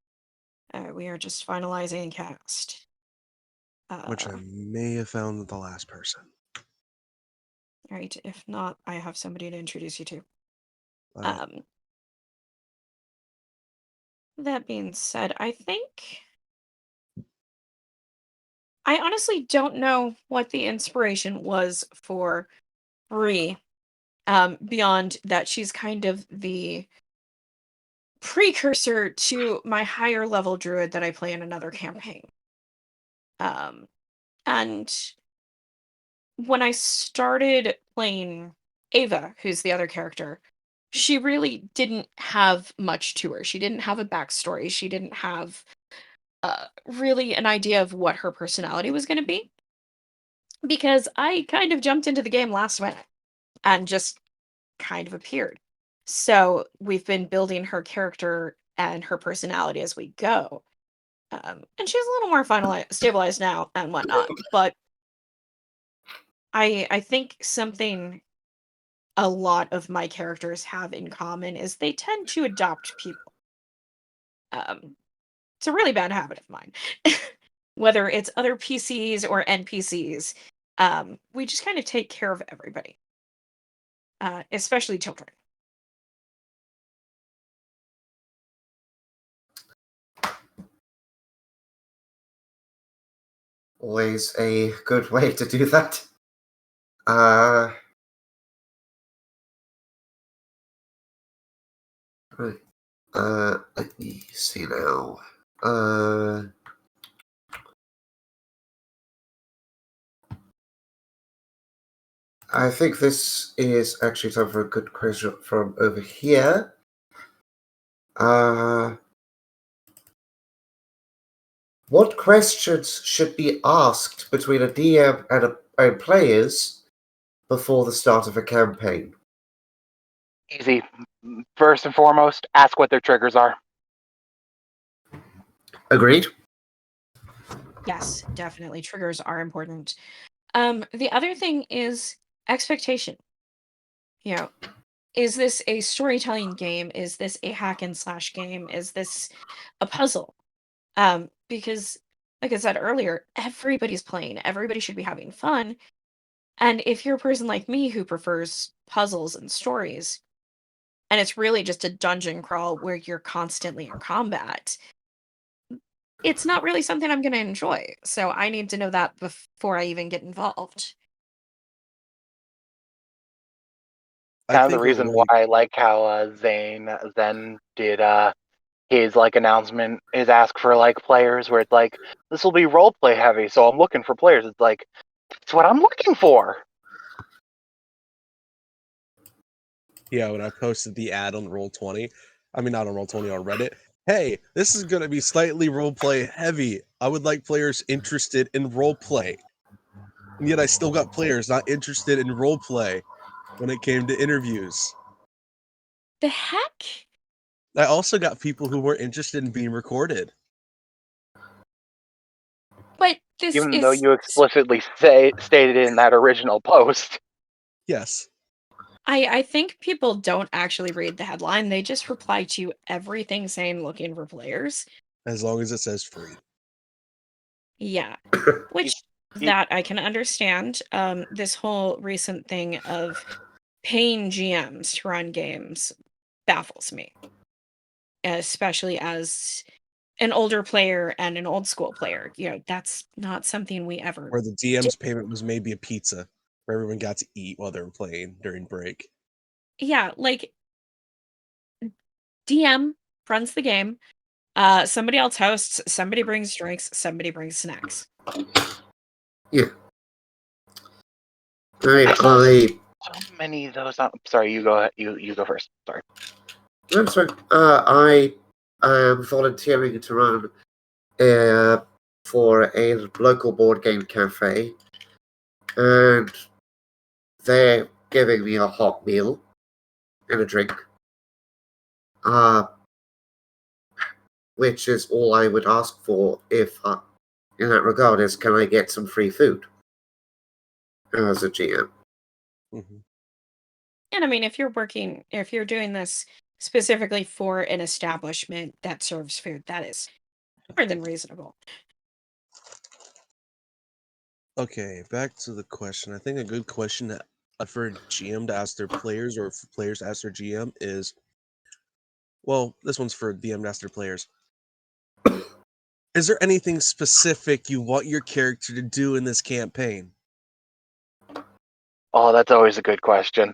We are just finalizing cast. Which I may have found the last person. Right, if not, I have somebody to introduce you to. Right. That being said, I honestly don't know what the inspiration was for Bree, beyond that she's kind of the precursor to my higher level druid that I play in another campaign. And when I started playing Ava, who's the other character, she really didn't have much to her. She didn't have a backstory. She didn't have really an idea of what her personality was going to be. Because I kind of jumped into the game last minute and just kind of appeared. So we've been building her character and her personality as we go. And she's a little more stabilized now and whatnot. But I think something a lot of my characters have in common is they tend to adopt people. Um, it's a really bad habit of mine. Whether it's other PCs or NPCs, we just kind of take care of everybody, especially children. Always a good way to do that. Right. Let me see now. I think this is actually time for a good question from over here. What questions should be asked between a DM and players before the start of a campaign? Easy. First and foremost, ask what their triggers are. Agreed? Yes, definitely. Triggers are important. The other thing is expectation. You know, is this a storytelling game? Is this a hack and slash game? Is this a puzzle? Because like I said earlier, everybody's playing. Everybody should be having fun. And if you're a person like me who prefers puzzles and stories, and it's really just a dungeon crawl where you're constantly in combat, it's not really something I'm going to enjoy. So I need to know that before I even get involved. I Kind of the think a reason why way I like how Zane then did his like announcement is ask for like players where it's like this will be role play heavy, so I'm looking for players. It's like that's what I'm looking for. yeah, when I posted the ad on Roll20, I mean not on Roll20 on Reddit. Hey, this is going to be slightly roleplay heavy. I would like players interested in roleplay. And yet I still got players not interested in roleplay when it came to interviews. The heck? I also got people who were interested in being recorded. But this Even though is. you explicitly stated in that original post. Yes. I think people don't actually read the headline. They just reply to everything saying looking for players. As long as it says free. Yeah. Which that I can understand. This whole recent thing of paying GMs to run games baffles me. Especially as an older player and an old school player. That's not something we ever Where the did. DM's payment was maybe a pizza where everyone got to eat while they were playing during break. Yeah, like DM runs the game. Somebody else hosts, somebody brings drinks, somebody brings snacks. Yeah. I saw I so many of those. Sorry, you go. You go first. Sorry. I'm sorry. I am volunteering to run for a local board game cafe, and they're giving me a hot meal and a drink. Which is all I would ask for if, in that regard, is can I get some free food as a GM? Mm-hmm. And I mean, if you're doing this specifically for an establishment that serves food, that is more than reasonable. Okay, back to the question. I think a good question for a GM to ask their players or for players to ask their GM is, well, this one's for DM to ask their players. Is there anything specific you want your character to do in this campaign? Oh, that's always a good question.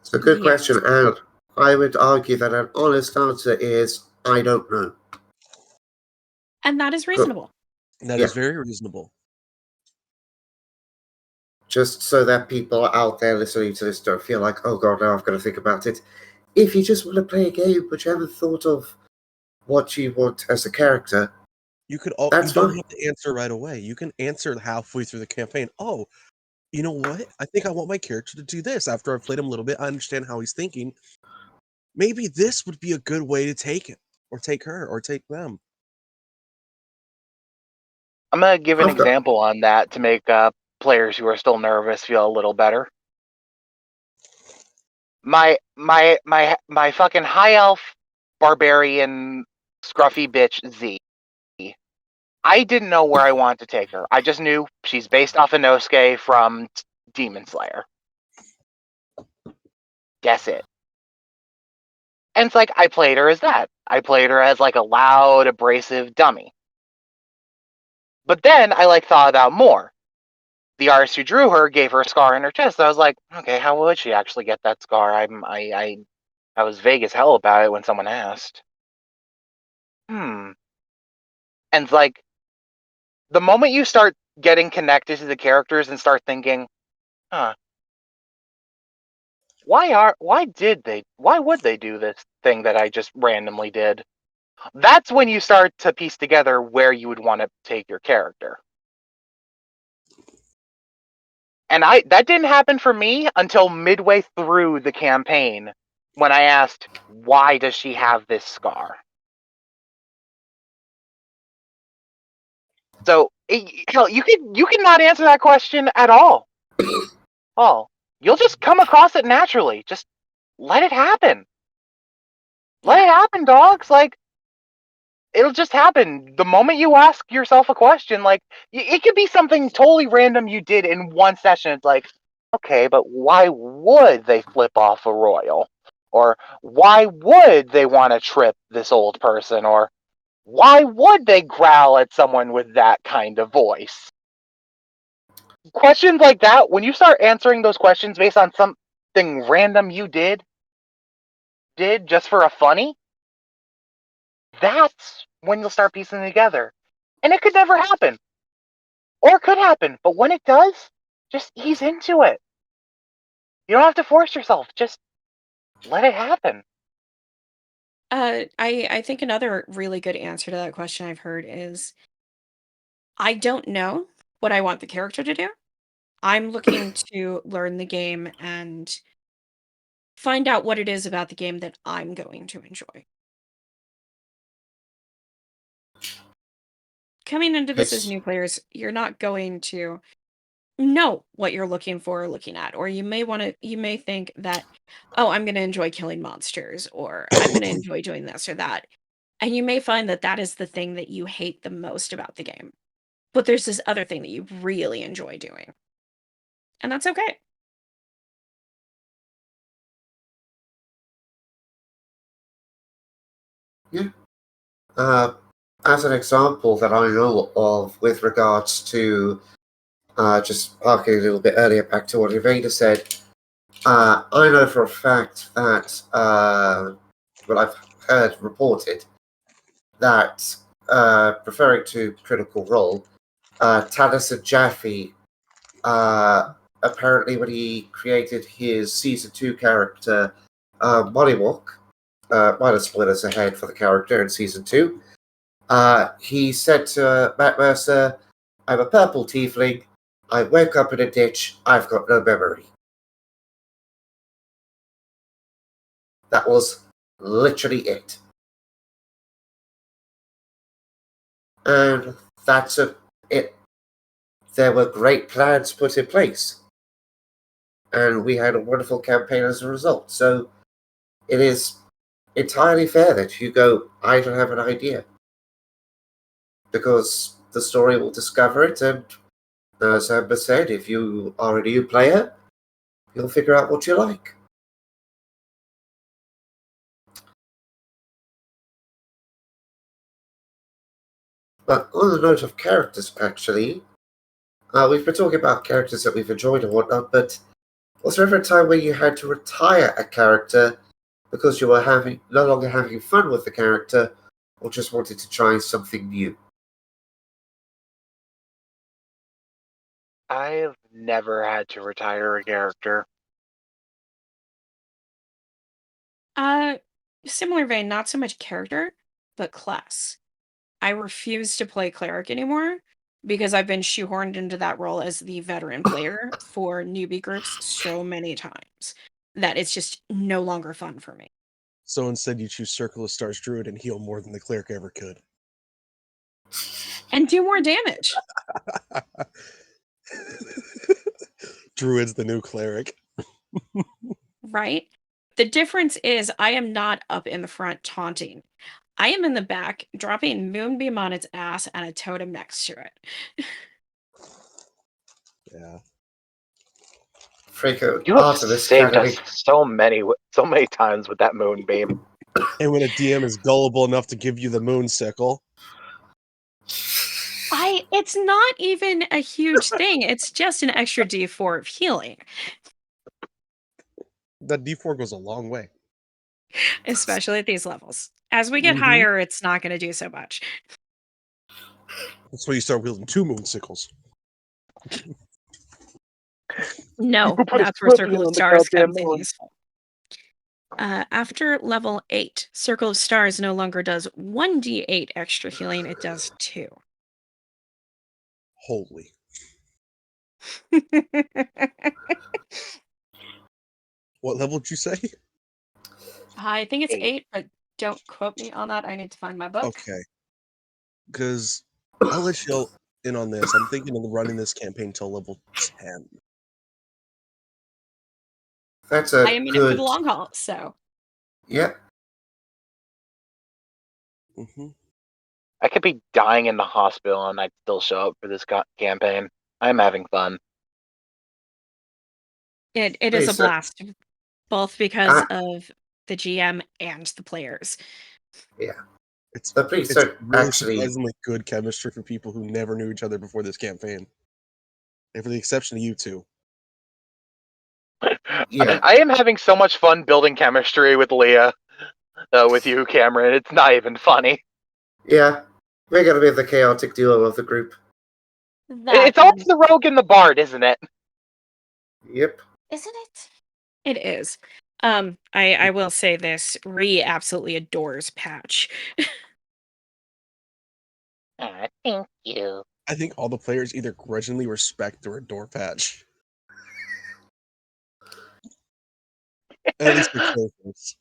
It's a good Yes. question, and I would argue that an honest answer is I don't know. And that is reasonable. That is very reasonable. Just so that people out there listening to this don't feel like, oh god, now I've got to think about it. If you just want to play a game but you haven't thought of what you want as a character, You that's don't fine. have to answer right away. You can answer halfway through the campaign. Oh, you know what? I think I want my character to do this. After I've played him a little bit, I understand how he's thinking. Maybe this would be a good way to take it. or take her, or take them. I'm gonna give an I've got example on that to make players who are still nervous feel a little better. My fucking high elf barbarian scruffy bitch Z. I didn't know where I wanted to take her. I just knew she's based off of Inosuke from Demon Slayer. That's it. And it's like I played her as that. I played her as like a loud, abrasive dummy. But then I like thought about more. The artist who drew her gave her a scar in her chest. I was like, okay, how would she actually get that scar? I was vague as hell about it when someone asked. And it's like the moment you start getting connected to the characters and start thinking, huh, why would they do this thing that I just randomly did? That's when you start to piece together where you would want to take your character. And that didn't happen for me until midway through the campaign when I asked, why does she have this scar? So hell, you can not answer that question at all. Oh, you'll just come across it naturally. Just let it happen. Let it happen, dogs. Like it'll just happen. The moment you ask yourself a question, like it could be something totally random you did in one session. It's like, okay, but why would they flip off a royal? Or why would they want to trip this old person? Or why would they growl at someone with that kind of voice? Questions like that, when you start answering those questions based on something random you did just for a funny, that's when you'll start piecing together. And it could never happen. Or it could happen. But when it does, just ease into it. You don't have to force yourself. Just let it happen. I think another really good answer to that question I've heard is I don't know what I want the character to do. I'm looking to learn the game and find out what it is about the game that I'm going to enjoy. Coming into this as it's new players, you're not going to know what you're looking for or looking at. Or you may think that, oh, I'm going to enjoy killing monsters, or I'm going to enjoy doing this or that. And you may find that that is the thing that you hate the most about the game. But there's this other thing that you really enjoy doing. And that's okay. yeah. As an example that I know of with regards to just harking a little bit earlier back to what Invader said, I know for a fact that well, I've heard reported that referring to Critical Role, Tanis and Jaffe apparently when he created his season 2 character Mollywalk, minor spoilers ahead for the character in season 2, he said to Matt Mercer, I'm a purple tiefling, I woke up in a ditch, I've got no memory. That was literally it. And that's it. There were great plans put in place. And we had a wonderful campaign as a result. So it is entirely fair that you go, I don't have an idea. Because the story will discover it, and as Amber said, if you are a new player, you'll figure out what you like. But on the note of characters, actually, we've been talking about characters that we've enjoyed and whatnot, but was there ever a time where you had to retire a character because you were no longer having fun with the character, or just wanted to try something new? I've never had to retire a character. Uh, Similar vein, not so much character, but class. I refuse to play cleric anymore because I've been shoehorned into that role as the veteran player for newbie groups so many times that it's just no longer fun for me. So instead, you choose Circle of Stars Druid and heal more than the cleric ever could. And do more damage. Druid's the new cleric. Right? The difference is I am not up in the front taunting. I am in the back dropping Moonbeam on its ass and a totem next to it. Yeah. Freaking You have Artemis saved Academy. us so many times with that moonbeam. And when a DM is gullible enough to give you the moon sickle, It's not even a huge thing. It's just an extra D4 of healing, that D4 goes a long way. especially at these levels. As we get Mhm. higher, it's not going to do so much. That's why you start wielding 2 moon sickles. No, Put a that's where scorpion Circle of on the Stars goddamn comes in moon. useful. After level 8, Circle of Stars no longer does 1d8 extra healing, it does 2. Holy. What level did you say? I think it's 8. 8, but don't quote me on that. I need to find my book. Okay. Because I'll let you in on this. I'm thinking of running this campaign till level 10. That's I a am in it for good. the long haul, so. Yep. Mm-hmm. I could be dying in the hospital and I'd still show up for this campaign. I'm having fun. It is Wait, a so- blast, both because of the GM and the players. It's The police it's are really actually. surprisingly good chemistry for people who never knew each other before this campaign. And for the exception of you two. Yeah. I am having so much fun building chemistry with Leah, with you, Cameron. It's not even funny. Yeah. We're gonna be the chaotic duo of the group. It's always the rogue and the bard, isn't it? Yep. Isn't it? It is. I will say this, Ree absolutely adores Patch. Thank you. I think all the players either grudgingly respect or adore Patch. At least the characters.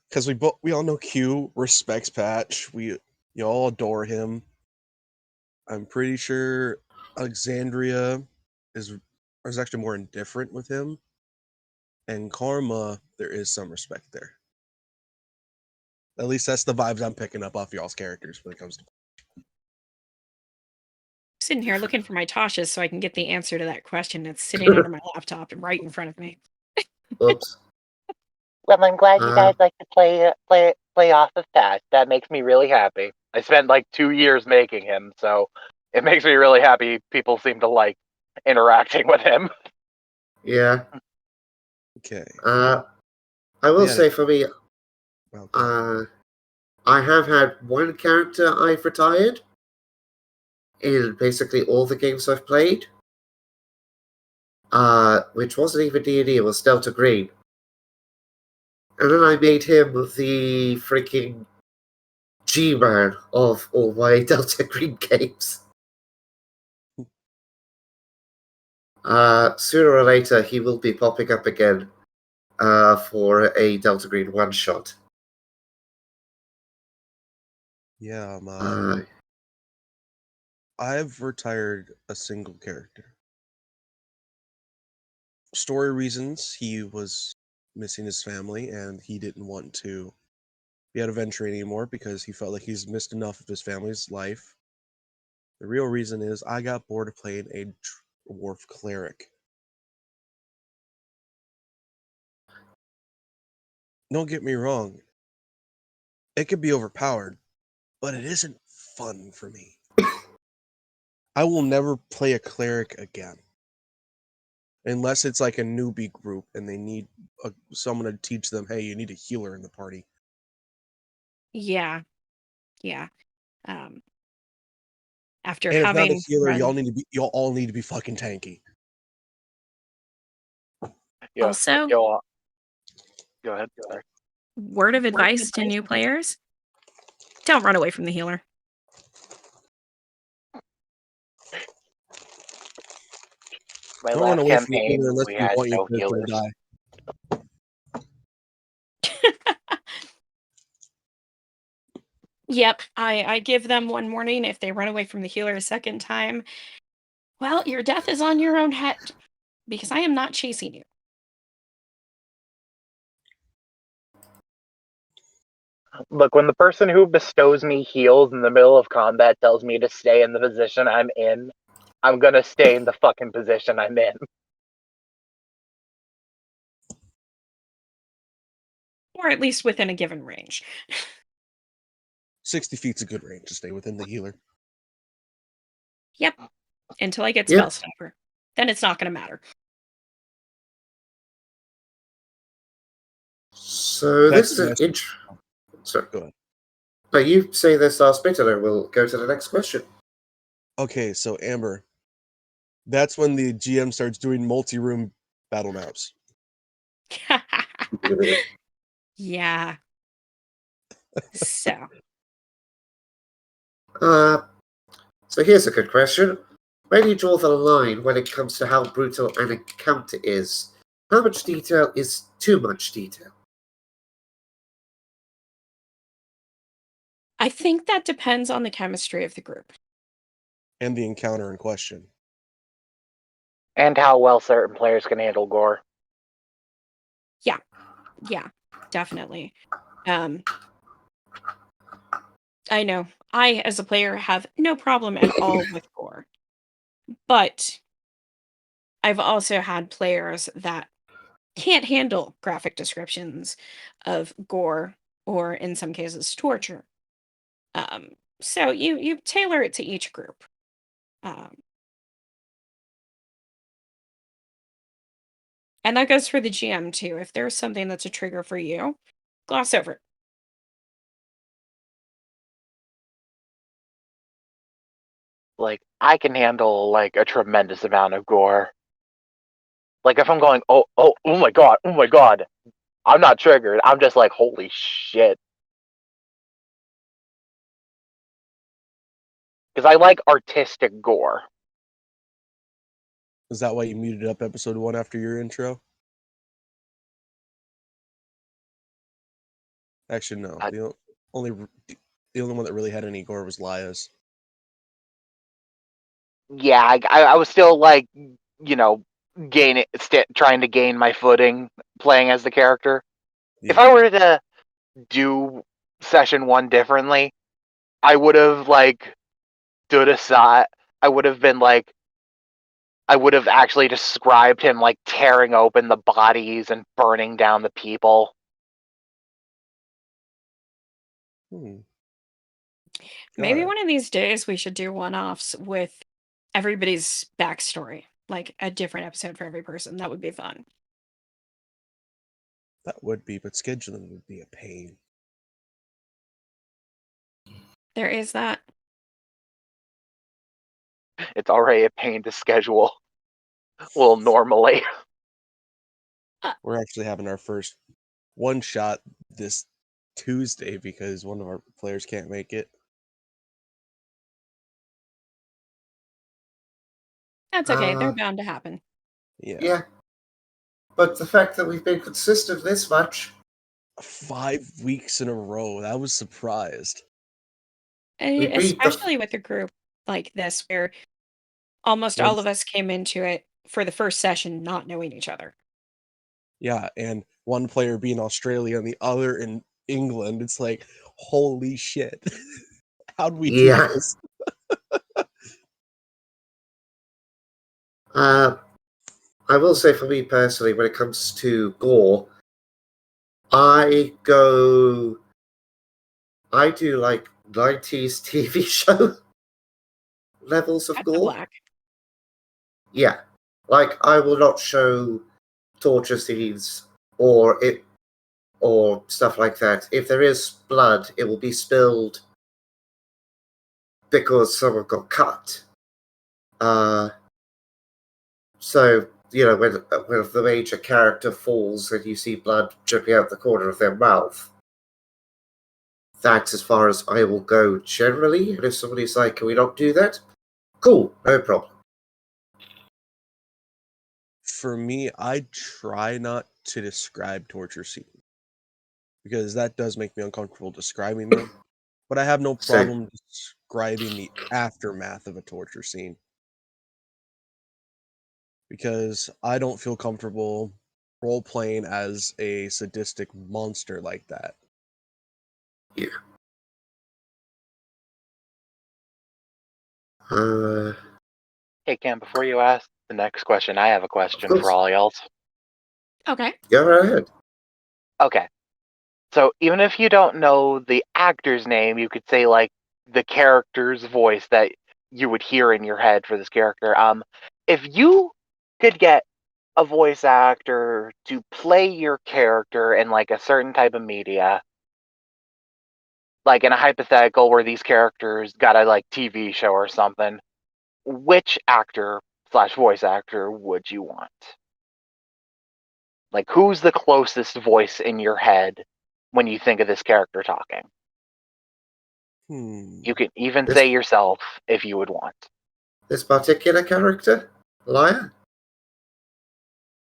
Because we all know Q respects Patch. We all adore him. I'm pretty sure Alexandria is actually more indifferent with him. And Karma, there is some respect there. At least that's the vibes I'm picking up off y'all's characters when it comes to. Sitting here looking for my Tasha so I can get the answer to that question. It's sitting under my laptop and right in front of me. Oops. Well, I'm glad you Uh, guys like to play off of Patch. That makes me really happy. I spent like 2 years making him, so it makes me really happy people seem to like interacting with him. Yeah. Okay. I will Yeah, say for me, okay. I have had one character I've retired in basically all the games I've played. Which wasn't even D&D, it was Delta Green. And then I made him the freaking G-Man of all my Delta Green games. Sooner or later, he will be popping up again for a Delta Green one-shot. Yeah, Uh, I've retired a single character. Story reasons, he was missing his family and he didn't want to be out of entry anymore because he felt like he's missed enough of his family's life. The real reason is I got bored of playing a dwarf cleric. Don't get me wrong, it could be overpowered, but it isn't fun for me. I will never play a cleric again. Unless it's like a newbie group and they need someone to teach them, hey, you need a healer in the party. Yeah. Yeah. After And if not a having healer, run y'all all need to be fucking tanky. Yeah. also Go ahead. Sorry. word of advice to new players, don't run away from the healer. My Don't run last away from the campaign, healer unless we you had want your no character to healers. die. Yep, I give them one warning. If they run away from the healer a second time, well, your death is on your own head because I am not chasing you. Look, when the person who bestows me heals in the middle of combat tells me to stay in the position I'm in, I'm gonna stay in the fucking position I'm in. Or at least within a given range. 60 feet's a good range to stay within the healer. Yep. Until I get Yep. spell stopper. Then it's not going to matter. So That's this is an Sorry. Go ahead. No, you say this last bit, and I will go to the next question. Okay, so Amber, that's when the GM starts doing multi-room battle maps. Yeah. So, So here's a good question. Where do you draw the line when it comes to how brutal an encounter is? How much detail is too much detail? I think that depends on the chemistry of the group. And the encounter in question. And how well certain players can handle gore. Yeah, definitely. I know. I, as a player, have no problem at all with gore. But I've also had players that can't handle graphic descriptions of gore or, in some cases, torture. So you tailor it to each group. Um, and that goes for the GM too. If there's something that's a trigger for you, gloss over it. Like, I can handle, like, a tremendous amount of gore. Like, if I'm going, oh my god, I'm not triggered. I'm just like, holy shit. Because I like artistic gore. Is that why you muted up episode 1 after your intro? Actually, no. The only one that really had any gore was Lia's. Yeah, I was still, like, you know, trying to gain my footing playing as the character. Yeah. If I were to do session 1 differently, I would have, like, stood aside. I would have been like, I would have actually described him, like, tearing open the bodies and burning down the people. Maybe Got it. one of these days we should do one-offs with everybody's backstory, like a different episode for every person. That would be fun. That would be, but scheduling would be a pain. There is that. It's already a pain to schedule. Well, normally. We're actually having our first one shot this Tuesday because one of our players can't make it. That's okay. They're bound to happen. Yeah. But the fact that we've been consistent this much. 5 weeks in a row. I was surprised. We beat the Especially with a group like this where almost all of us came into it for the first session not knowing each other. Yeah, and one player being Australia and the other in England. It's like, holy shit. How'd we do this? I will say for me personally, when it comes to gore, I do like 90s TV show levels of Cut to gore. black. Yeah. Like, I will not show torture scenes or stuff like that. If there is blood, it will be spilled because someone got cut. So, you know, when the major character falls and you see blood dripping out the corner of their mouth, that's as far as I will go generally. And if somebody's like, can we not do that? Cool, no problem. For me, I try not to describe torture scenes because that does make me uncomfortable describing them. but I have no Same. problem describing the aftermath of a torture scene. Because I don't feel comfortable role-playing as a sadistic monster like that. Hey, Cam, before you ask the next question, I have a question course. for all y'all. Okay. Go right ahead. Okay. So even if you don't know the actor's name, you could say like the character's voice that you would hear in your head for this character. If you could get a voice actor to play your character in like a certain type of media, like in a hypothetical where these characters got a like TV show or something, which actor / voice actor would you want? Like, who's the closest voice in your head when you think of this character talking? You can even This- say yourself if you would want. This particular character? Liar?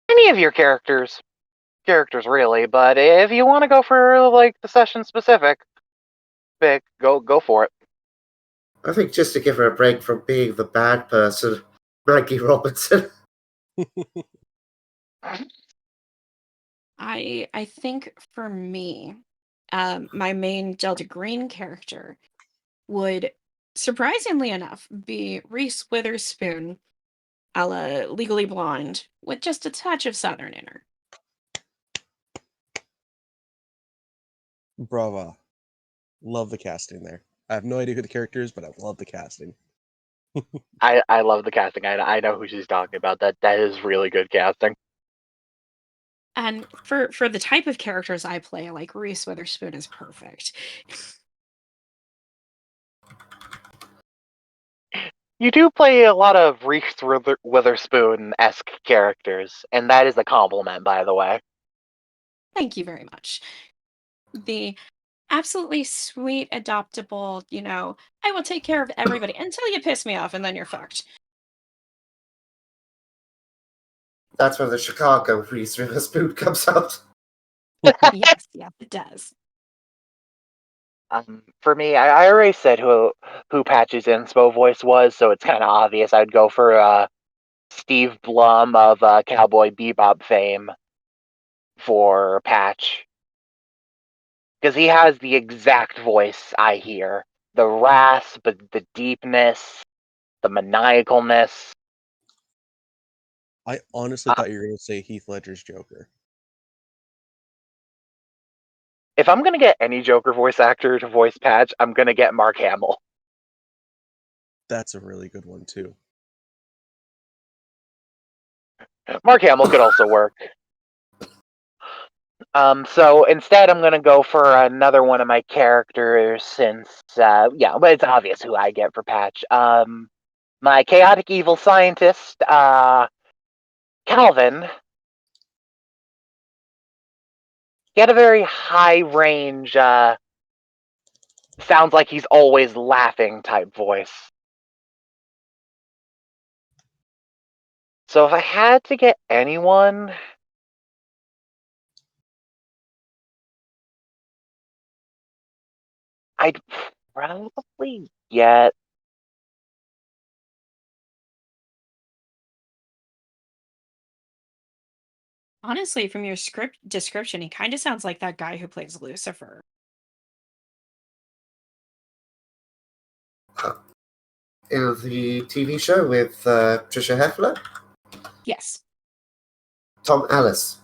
Any of your characters really, but if you want to go for like the session specific pick, go for it. I think just to give her a break from being the bad person, Maggie Robertson. I think for me, my main Delta Green character would, surprisingly enough, be Reese Witherspoon, a la Legally Blonde, with just a touch of Southern in her. Brava. Love the casting there. I have no idea who the character is, but I love the casting. I love the casting. I know who she's talking about. That is really good casting. And for the type of characters I play, like Reese Witherspoon is perfect. You do play a lot of Reese Witherspoon-esque characters, and that is a compliment, by the way. Thank you very much. The absolutely sweet, adoptable, I will take care of everybody until you piss me off and then you're fucked. That's when the Chicago Reese Witherspoon comes out. Yes, it does. For me, I already said who Patch's inspo voice was, so it's kind of obvious. I'd go for Steve Blum of Cowboy Bebop fame for Patch, because he has the exact voice I hear: the rasp, the deepness, the maniacalness. I honestly thought you were going to say Heath Ledger's Joker. If I'm gonna get any Joker voice actor to voice Patch, I'm gonna get Mark Hamill. That's a really good one, too. Mark Hamill could also work. So instead, I'm gonna go for another one of my characters since, but it's obvious who I get for Patch. My chaotic evil scientist, Calvin. He had a very high range, sounds like he's always laughing type voice. So if I had to get anyone, I'd probably get. Honestly, from your script description, he kind of sounds like that guy who plays Lucifer. In the TV show with Trisha Heffler, Yes. Tom Ellis.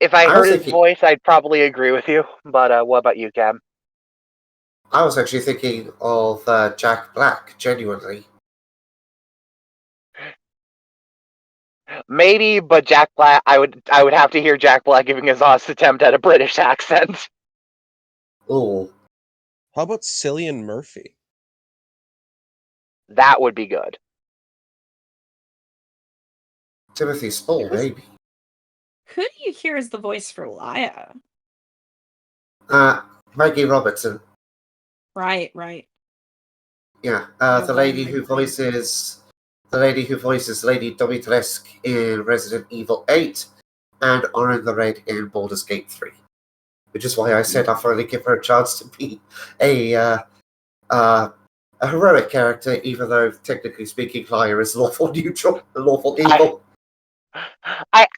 If I I heard was his thinking- voice, I'd probably agree with you. But what about you, Cam? I was actually thinking of Jack Black, genuinely. Maybe, but Jack Black. I would have to hear Jack Black giving his honest attempt at a British accent. Oh, How about Cillian Murphy? That would be good. Timothy Spall, Who's- maybe. Who do you hear as the voice for Laia? Maggie Robertson. Right. Yeah, I the love lady Maggie who Robertson. voices Lady Dimitrescu in Resident Evil 8, and Orin the Red in Baldur's Gate 3. Which is why I said I'll finally give her a chance to be a heroic character, even though, technically speaking, Lyra is lawful neutral, lawful evil.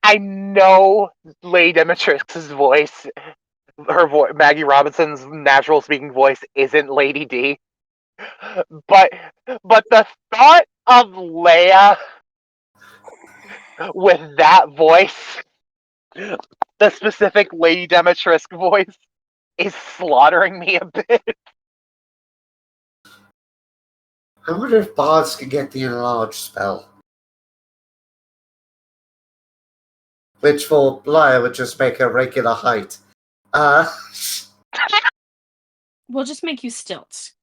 I know Lady Demetrix's voice, Maggie Robinson's natural speaking voice isn't Lady D, but the thought of Leia with that voice, the specific Lady Demetrisk voice, is slaughtering me a bit. I wonder if bards can get the enlarge spell. Which for Lyra would just make her regular height. We'll just make you stilts.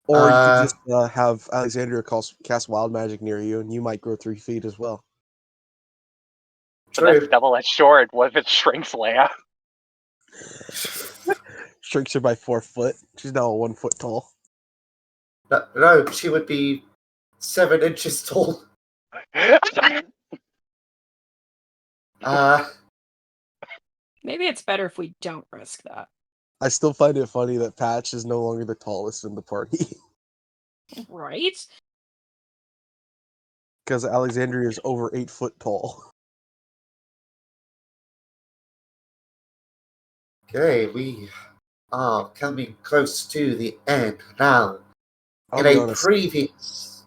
Or you could just have Alexandria cast wild magic near you, and you might grow 3 feet as well. So that's double-edged sword. What if it shrinks Leia? Shrinks her by 4 foot. She's now 1 foot tall. No, she would be 7 inches tall. Maybe it's better if we don't risk that. I still find it funny that Patch is no longer the tallest in the party. Right? Because Alexandria is over 8 foot tall. Okay, we are coming close to the end now. I'll In be a honest. previous...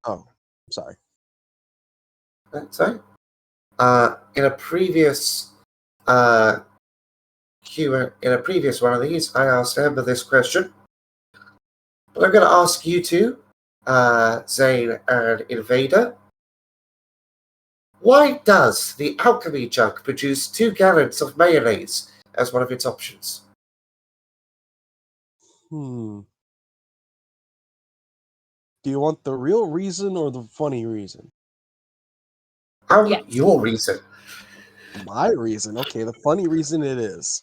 Oh, sorry. Sorry? In a previous in a previous one of these, I asked Amber this question. But I'm going to ask you two, Zane and Invader. Why does the alchemy jug produce 2 gallons of mayonnaise as one of its options? Do you want the real reason or the funny reason? Yes. Your reason. My reason? Okay, the funny reason it is.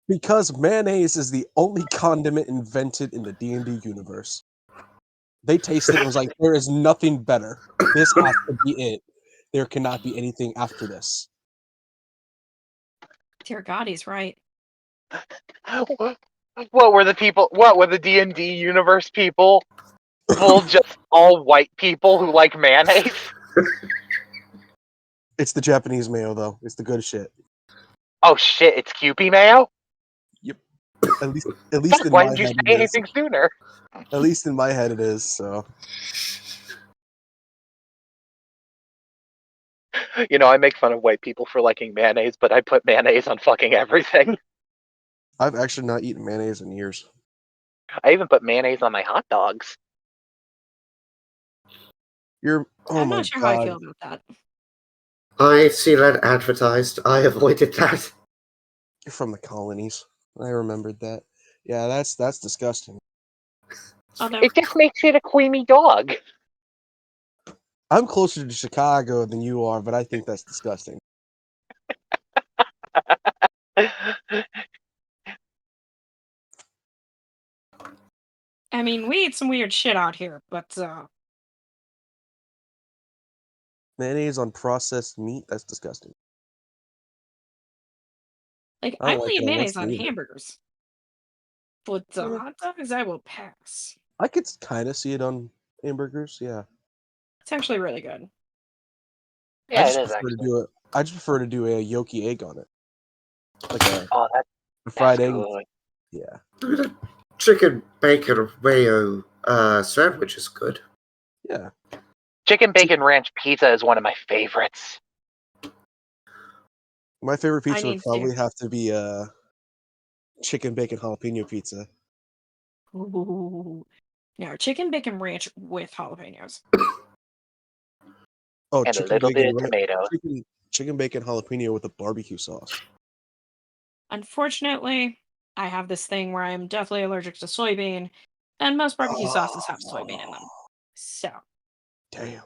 Because mayonnaise is the only condiment invented in the D&D universe. They tasted it and was like, there is nothing better. This has to be it. There cannot be anything after this. Dear God, he's right. What were the D&D universe people? Full just all white people who like mayonnaise? It's the Japanese mayo, though. It's the good shit. Oh shit, it's Kewpie mayo? Yep. At least in Why my didn't you head say it is. anything sooner? At least in my head it is, so. You know, I make fun of white people for liking mayonnaise, but I put mayonnaise on fucking everything. I've actually not eaten mayonnaise in years. I even put mayonnaise on my hot dogs. I'm not sure how I feel about that. I've seen that advertised. I avoided that. You're from the colonies. I remembered that. Yeah, that's disgusting. Although, It just makes it a creamy dog. I'm closer to Chicago than you are, but I think that's disgusting. I mean, we eat some weird shit out here, but Mayonnaise on processed meat? That's disgusting. like I I don't will like eat it mayonnaise unless on they eat it. hamburgers. But Yeah. hot dogs, I will pass. I could kind of see it on hamburgers, yeah. It's actually really good. Yeah, it is actually. I just prefer to do a yolky egg on it. Like a That's fried egg. good. Yeah. Chicken bacon mayo sandwich is good. Yeah. Chicken bacon ranch pizza is one of my favorites. My favorite pizza would need to. probably have to be chicken bacon jalapeno pizza. Ooh. Now, chicken bacon ranch with jalapenos. Oh, And a little bit of tomato. Chicken bacon jalapeno with a barbecue sauce. Unfortunately, I have this thing where I am deathly allergic to soybean, and most barbecue sauces have soybean in them. So. Damn.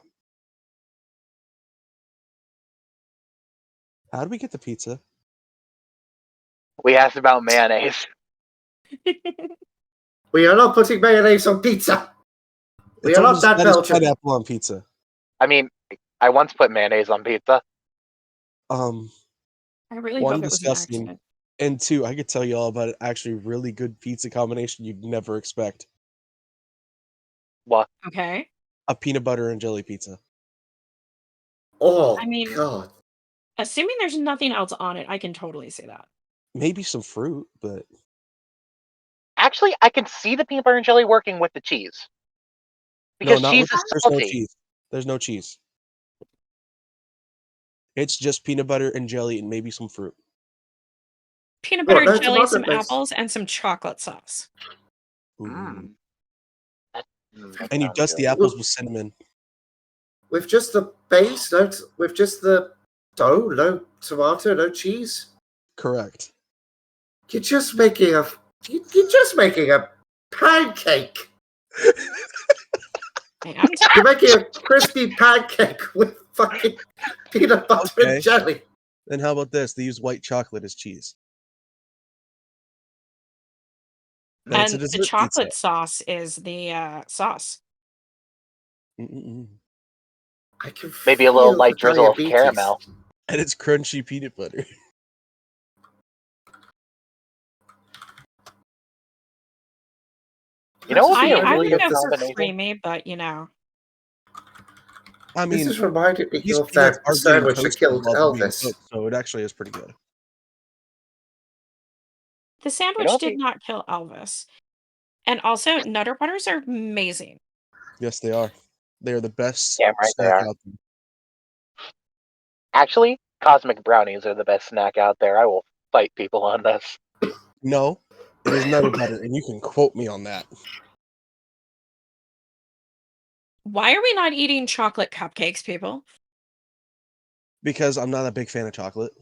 How did we get the pizza? We asked about mayonnaise. We are not putting mayonnaise on pizza. We are not that That is Belgian. pineapple on pizza. I mean, I once put mayonnaise on pizza. I really One, hope it was an disgusting, accident. and two, I could tell you all about it. Actually, really good pizza combination you'd never expect. What? Okay. A peanut butter and jelly pizza. Oh, I mean, God. assuming there's nothing else on it, I can totally see that. Maybe some fruit, but Actually, I can see the peanut butter and jelly working with the cheese. no, Because not cheese with. is There's no salty. cheese. There's no cheese. It's just peanut butter and jelly and maybe some fruit. Peanut Oh, butter, no, jelly, tomato some paste. apples, and some chocolate sauce. Ooh. Mm. That And you sounds dust the good. apples with cinnamon. With just the base, with just the dough, no tomato, no cheese. Correct. You're just making a pancake. And You're making a crispy pancake with fucking peanut butter Okay. and jelly. Then how about this? They use white chocolate as cheese. Then it's a and the dessert chocolate pizza. sauce is the sauce. Mm-mm-mm. I can Maybe a little feel light the drizzle of diabetes. caramel. And it's crunchy peanut butter. You know what would This be is a I really would good go for combination? creamy, but you know. I This mean, is reminded me these of peanuts that are getting sandwich that toasted killed while they're being Elvis. cooked, so it actually is pretty good. The You sandwich know, did not kill Elvis. And also, Nutter Butters are amazing. Yes, they are. They are the best damn right they snack are. out there. Actually, cosmic brownies are the best snack out there. I will fight people on this. No, it is Nutter Butter, and you can quote me on that. Why are we not eating chocolate cupcakes, people? Because I'm not a big fan of chocolate.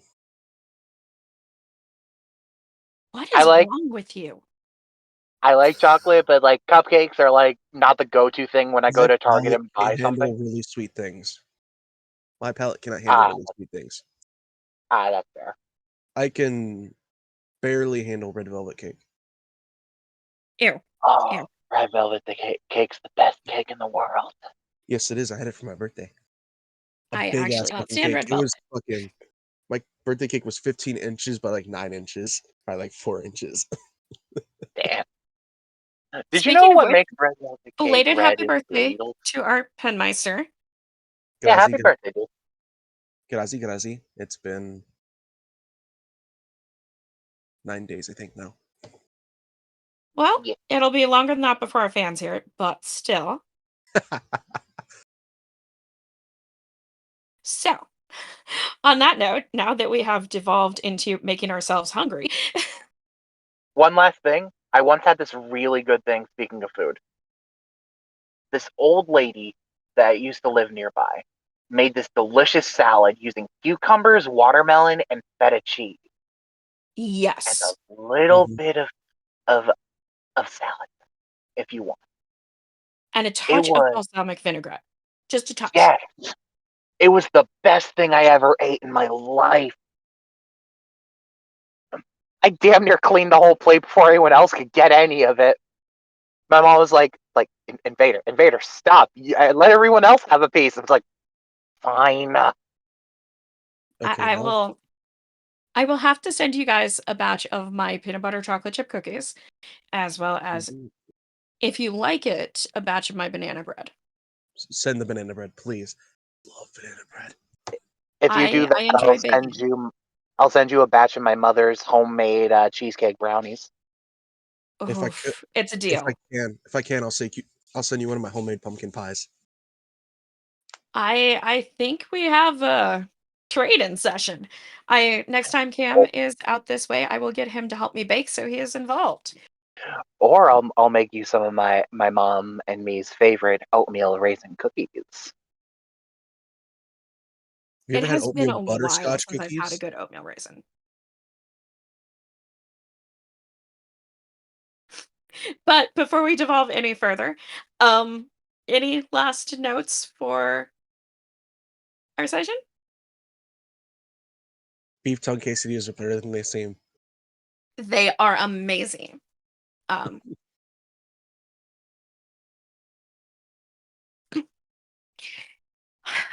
What I is like wrong with you? I like chocolate, but like cupcakes are like not the go-to thing when I go My to Target palate and buy can't something. handle really sweet things. My palate cannot handle Ah, really sweet things. that's fair. I can barely handle red velvet cake. Ew. Oh, Ew. red velvet cake's the best cake in the world. Yes, it is. I had it for my birthday. A I big ass actually can't fucking stand cake. red It was velvet. fucking. My birthday cake was 15 inches by like 9 inches by like 4 inches. Damn. Did you know Speaking of what which, makes red velvet cake belated red happy is the birthday needles? to our penmeister. Yeah, Grazie, happy birthday, dude. grazie, grazie. It's been 9 days, I think, now. Well, Yeah. it'll be longer than that before our fans hear it, but still. So, on that note, now that we have devolved into making ourselves hungry, One last thing. I once had this really good thing, speaking of food. This old lady that used to live nearby made this delicious salad using cucumbers, watermelon, and feta cheese, and a yes. little Mhm. bit of, of salad, if you want. And a It touch of was, balsamic vinaigrette. Just a touch. yes, it was the best thing I ever ate in my life. I damn near cleaned the whole plate before anyone else could get any of it. My mom was like, Invader, stop! Let everyone else have a piece. I was like, fine. Okay, I now. will I will have to send you guys a batch of my peanut butter chocolate chip cookies, as well as, Mhm. if you like it, a batch of my banana bread. Send the banana bread, please. Love banana bread. If you do I that, enjoy baking. I'll send you a batch of my mother's homemade cheesecake brownies. If I could, Oof, it's a deal. if I can, I'll send you one of my homemade pumpkin pies. I think we have a trade-in session. I next time Cam is out this way, I will get him to help me bake so he is involved. Or I'll make you some of my mom and me's favorite oatmeal raisin cookies. Have you It ever had has been oatmeal a while butterscotch since I've had a cookies? good oatmeal raisin. But before we devolve any further, um, any last notes for our session? Beef tongue quesadillas are better than they seem. They are amazing. Um,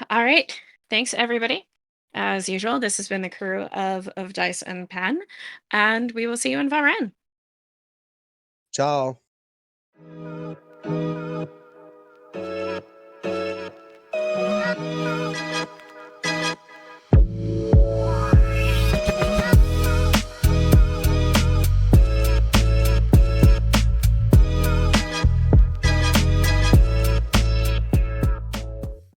All right. Thanks, everybody. As usual, this has been the crew of Dice and Pen, and we will see you in Valren. Ciao.